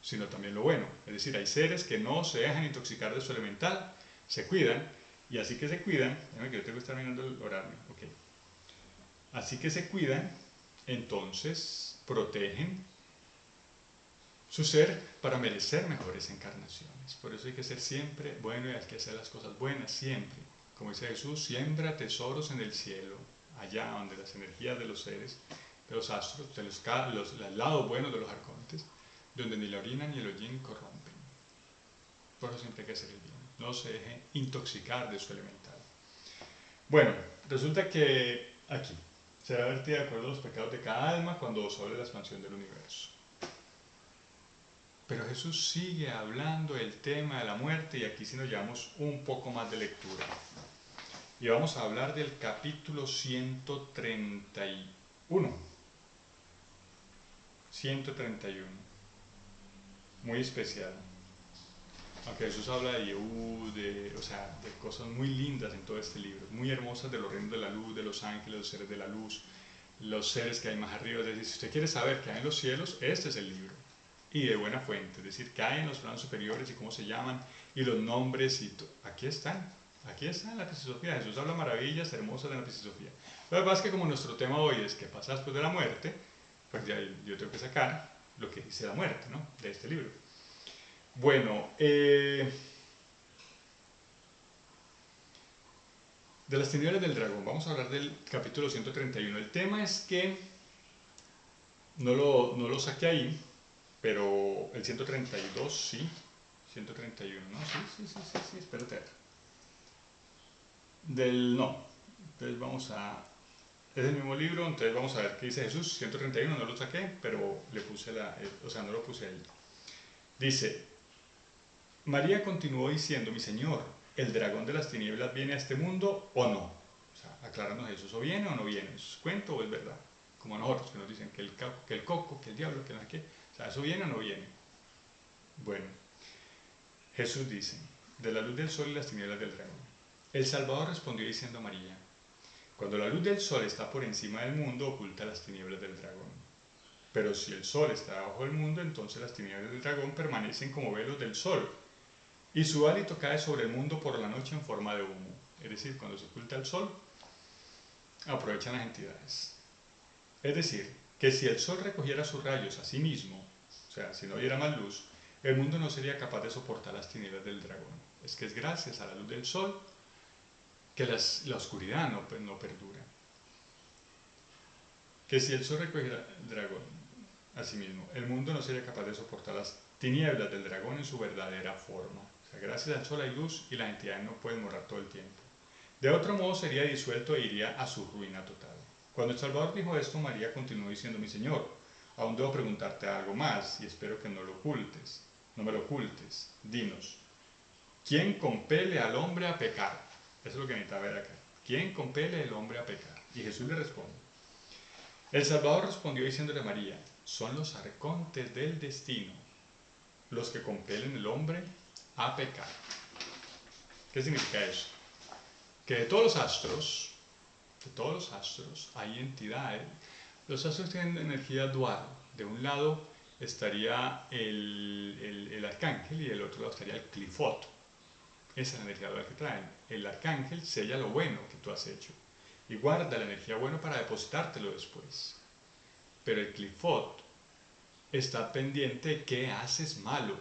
sino también lo bueno. Es decir, hay seres que no se dejan intoxicar de su elemental, se cuidan, y así que se cuidan, que yo tengo que estar mirando el horario, ok. Así que se cuidan, entonces protegen su ser para merecer mejores encarnaciones. Por eso hay que ser siempre bueno y hay que hacer las cosas buenas siempre. Como dice Jesús, siembra tesoros en el cielo, allá donde las energías de los seres, de los astros, de los lados buenos de los arcontes, donde ni la orina ni el hollín corrompen. Por eso siempre hay que hacer el bien. No se deje intoxicar de su elemental. Bueno, resulta que aquí será vertida de acuerdo a los pecados de cada alma cuando sobre la expansión del universo. Pero Jesús sigue hablando del tema de la muerte y aquí sí nos llevamos un poco más de lectura. Y vamos a hablar del capítulo 131. 131. Muy especial. Aunque Jesús habla de Yehú, de cosas muy lindas en todo este libro, muy hermosas de los reinos de la luz, de los ángeles, los seres de la luz, los seres que hay más arriba. Es decir, si usted quiere saber qué hay en los cielos, este es el libro. Y de buena fuente, es decir, qué hay en los planos superiores y cómo se llaman, y los nombres, y aquí están en la Pisisofía. Jesús habla maravillas hermosas de la Pisisofía. Lo que pasa es que como nuestro tema hoy es qué pasa después de la muerte, pues ya yo tengo que sacar lo que dice la muerte, ¿no?, de este libro. Bueno, de las tinieblas del dragón, vamos a hablar del capítulo 131. El tema es que no lo saqué ahí, pero el 132 sí, 131, ¿no? Sí, espérate. No, entonces vamos a... Es el mismo libro, entonces vamos a ver qué dice Jesús. 131 no lo saqué, pero le puse no lo puse ahí. Dice, María continuó diciendo, mi Señor, ¿el dragón de las tinieblas viene a este mundo o no? O sea, aclararnos Jesús, ¿o viene o no viene? ¿Es cuento o es verdad? Como nosotros, que nos dicen que el coco, que el diablo, que no sé qué. O sea, ¿eso viene o no viene? Bueno, Jesús dice, de la luz del sol y las tinieblas del dragón. El Salvador respondió diciendo a María, cuando la luz del sol está por encima del mundo, oculta las tinieblas del dragón. Pero si el sol está debajo del mundo, entonces las tinieblas del dragón permanecen como velos del sol, y su hálito cae sobre el mundo por la noche en forma de humo. Es decir, cuando se oculta el sol, aprovechan las entidades. Es decir, que si el sol recogiera sus rayos a sí mismo, o sea, si no diera más luz, el mundo no sería capaz de soportar las tinieblas del dragón. Es que es gracias a la luz del sol que la oscuridad no perdura. Que si el sol recogiera el dragón a sí mismo, el mundo no sería capaz de soportar las tinieblas del dragón en su verdadera forma. O sea, gracias al sol hay luz y las entidades no pueden morar todo el tiempo. De otro modo sería disuelto e iría a su ruina total. Cuando el Salvador dijo esto, María continuó diciendo, mi Señor, aún debo preguntarte algo más y espero que no me lo ocultes. Dinos, ¿quién compele al hombre a pecar? Eso es lo que necesita ver acá. ¿Quién compele al hombre a pecar? Y Jesús le responde. El Salvador respondió diciéndole a María, son los arcontes del destino los que compelen al hombre a pecar. ¿Qué significa eso? Que de todos los astros hay entidades. Los astros tienen energía dual. De un lado estaría el arcángel y del otro lado estaría el clifot. Esa es la energía dual que traen. El arcángel sella lo bueno que tú has hecho y guarda la energía buena para depositártelo después. Pero el clifot está pendiente de qué haces malo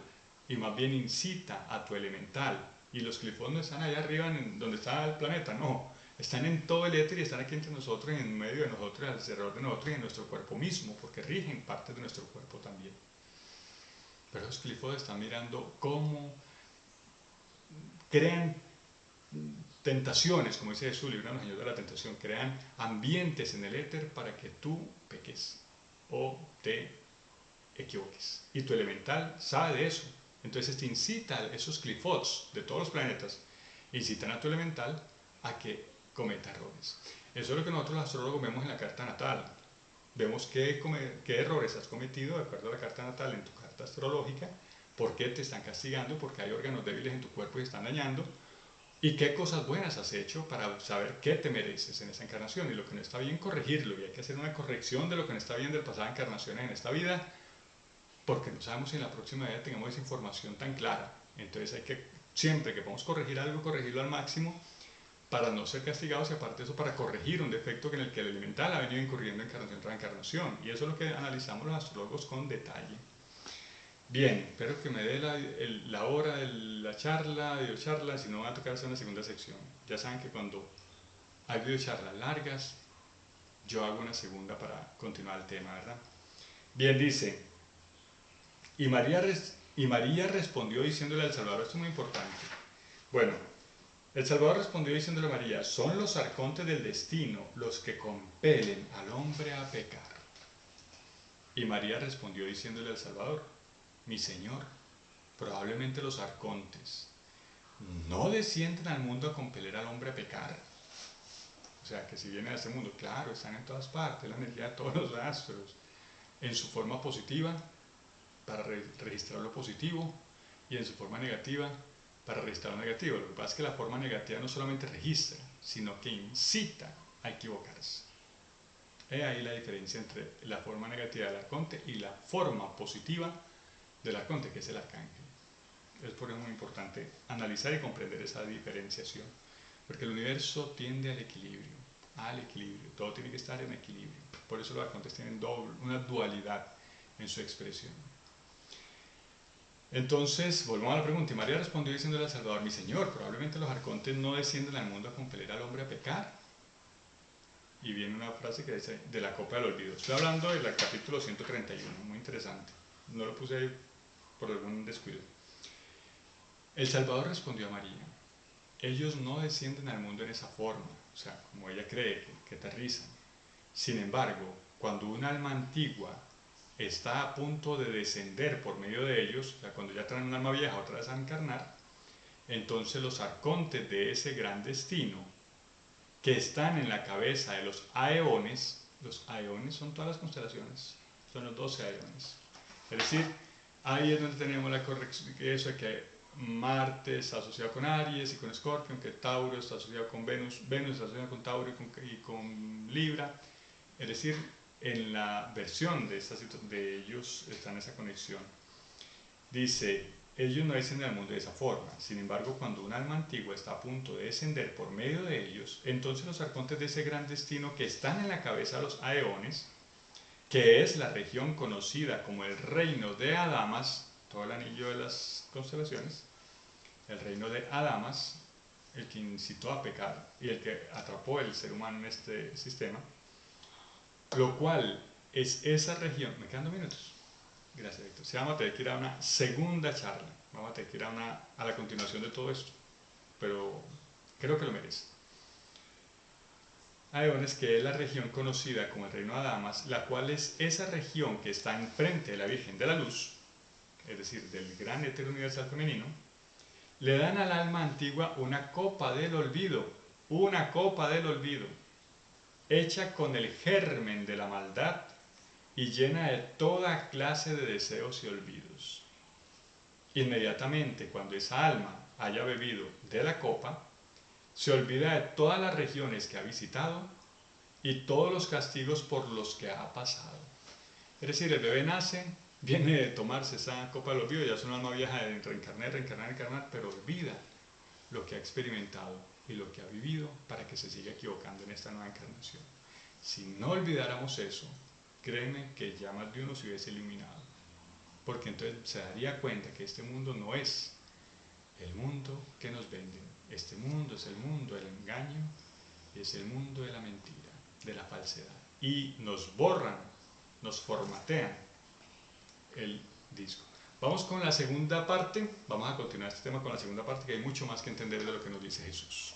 y más bien incita a tu elemental. Y los clifos no están allá arriba donde está el planeta, no. Están en todo el éter y están aquí entre nosotros, en medio de nosotros, alrededor de nosotros y en nuestro cuerpo mismo, porque rigen parte de nuestro cuerpo también. Pero los clifodes están mirando cómo crean tentaciones, como dice Jesús, líbranos Señor de la tentación, crean ambientes en el éter para que tú peques o te equivoques. Y tu elemental sabe de eso. Entonces te incita, esos clifots de todos los planetas, incitan a tu elemental a que cometa errores. Eso es lo que nosotros los astrólogos vemos en la carta natal. Vemos qué errores has cometido de acuerdo a la carta natal en tu carta astrológica, por qué te están castigando, porque hay órganos débiles en tu cuerpo y están dañando, y qué cosas buenas has hecho para saber qué te mereces en esa encarnación. Y lo que no está bien, corregirlo. Y hay que hacer una corrección de lo que no está bien de pasadas encarnaciones en esta vida, porque no sabemos si en la próxima vida tengamos esa información tan clara. Entonces hay que, siempre que podamos corregir algo, corregirlo al máximo para no ser castigados, y aparte de eso para corregir un defecto en el que el elemental ha venido incurriendo encarnación tras encarnación. Y eso es lo que analizamos los astrólogos con detalle. Bien, espero que me dé la hora de la charla, videocharla, si no va a tocar hacer una segunda sección. Ya saben que cuando hay videocharlas largas, yo hago una segunda para continuar el tema, ¿verdad? Bien, dice, y María respondió diciéndole al Salvador, esto es muy importante. Bueno, el Salvador respondió diciéndole a María, son los arcontes del destino los que compelen al hombre a pecar. Y María respondió diciéndole al Salvador, mi Señor, probablemente los arcontes no descienden al mundo a compeler al hombre a pecar. O sea, que si vienen a este mundo, claro, están en todas partes, la energía de todos los astros, en su forma positiva, para registrar lo positivo, y en su forma negativa, para registrar lo negativo. Lo que pasa es que la forma negativa no solamente registra, sino que incita a equivocarse. He ahí la diferencia entre la forma negativa del arconte y la forma positiva del arconte, que es el arcángel. Es por eso muy importante analizar y comprender esa diferenciación, porque el universo tiende al equilibrio, todo tiene que estar en equilibrio. Por eso los arcontes tienen una dualidad en su expresión. Entonces, volvamos a la pregunta, y María respondió diciéndole al Salvador, mi Señor, probablemente los arcontes no descienden al mundo a compeler al hombre a pecar. Y viene una frase que dice, de la copa del olvido. Estoy hablando del capítulo 131, muy interesante. No lo puse ahí por algún descuido. El Salvador respondió a María, ellos no descienden al mundo en esa forma, o sea, como ella cree, que aterrizan. Sin embargo, cuando un alma antigua está a punto de descender por medio de ellos, o sea, cuando ya traen un alma vieja otra vez a encarnar, entonces los arcontes de ese gran destino, que están en la cabeza de los aeones son todas las constelaciones, son los 12 aeones. Es decir, ahí es donde tenemos la corrección, eso de que Marte está asociado con Aries y con Escorpio, que Tauro está asociado con Venus está asociado con Tauro y con Libra. Es decir, en la versión de ellos está en esa conexión. Dice, ellos no descienden al mundo de esa forma. Sin embargo, cuando un alma antigua está a punto de descender por medio de ellos, entonces los arcontes de ese gran destino que están en la cabeza de los aeones, que es la región conocida como el reino de Adamas, todo el anillo de las constelaciones, el reino de Adamas, el que incitó a pecar y el que atrapó el ser humano en este sistema, lo cual es esa región. ¿Me quedan 2 minutos? Gracias, Víctor. Sí, vamos a tener que ir a una segunda charla. Vamos a tener que ir a la continuación de todo esto. Pero creo que lo merece. Aeones, que es la región conocida como el Reino de Adamas, la cual es esa región que está enfrente de la Virgen de la Luz, es decir, del gran éter universal femenino, le dan al alma antigua una copa del olvido, hecha con el germen de la maldad y llena de toda clase de deseos y olvidos. Inmediatamente, cuando esa alma haya bebido de la copa, se olvida de todas las regiones que ha visitado y todos los castigos por los que ha pasado. Es decir, el bebé nace, viene de tomarse esa copa del olvido, ya es una alma vieja de reencarnar, pero olvida lo que ha experimentado y lo que ha vivido para que se siga equivocando en esta nueva encarnación. Si no olvidáramos eso, créeme que ya más de uno se hubiese iluminado, porque entonces se daría cuenta que este mundo no es el mundo que nos venden. Este mundo es el mundo del engaño, es el mundo de la mentira, de la falsedad. Y nos borran, nos formatean el disco. Vamos con la segunda parte, vamos a continuar este tema con la segunda parte, que hay mucho más que entender de lo que nos dice Jesús.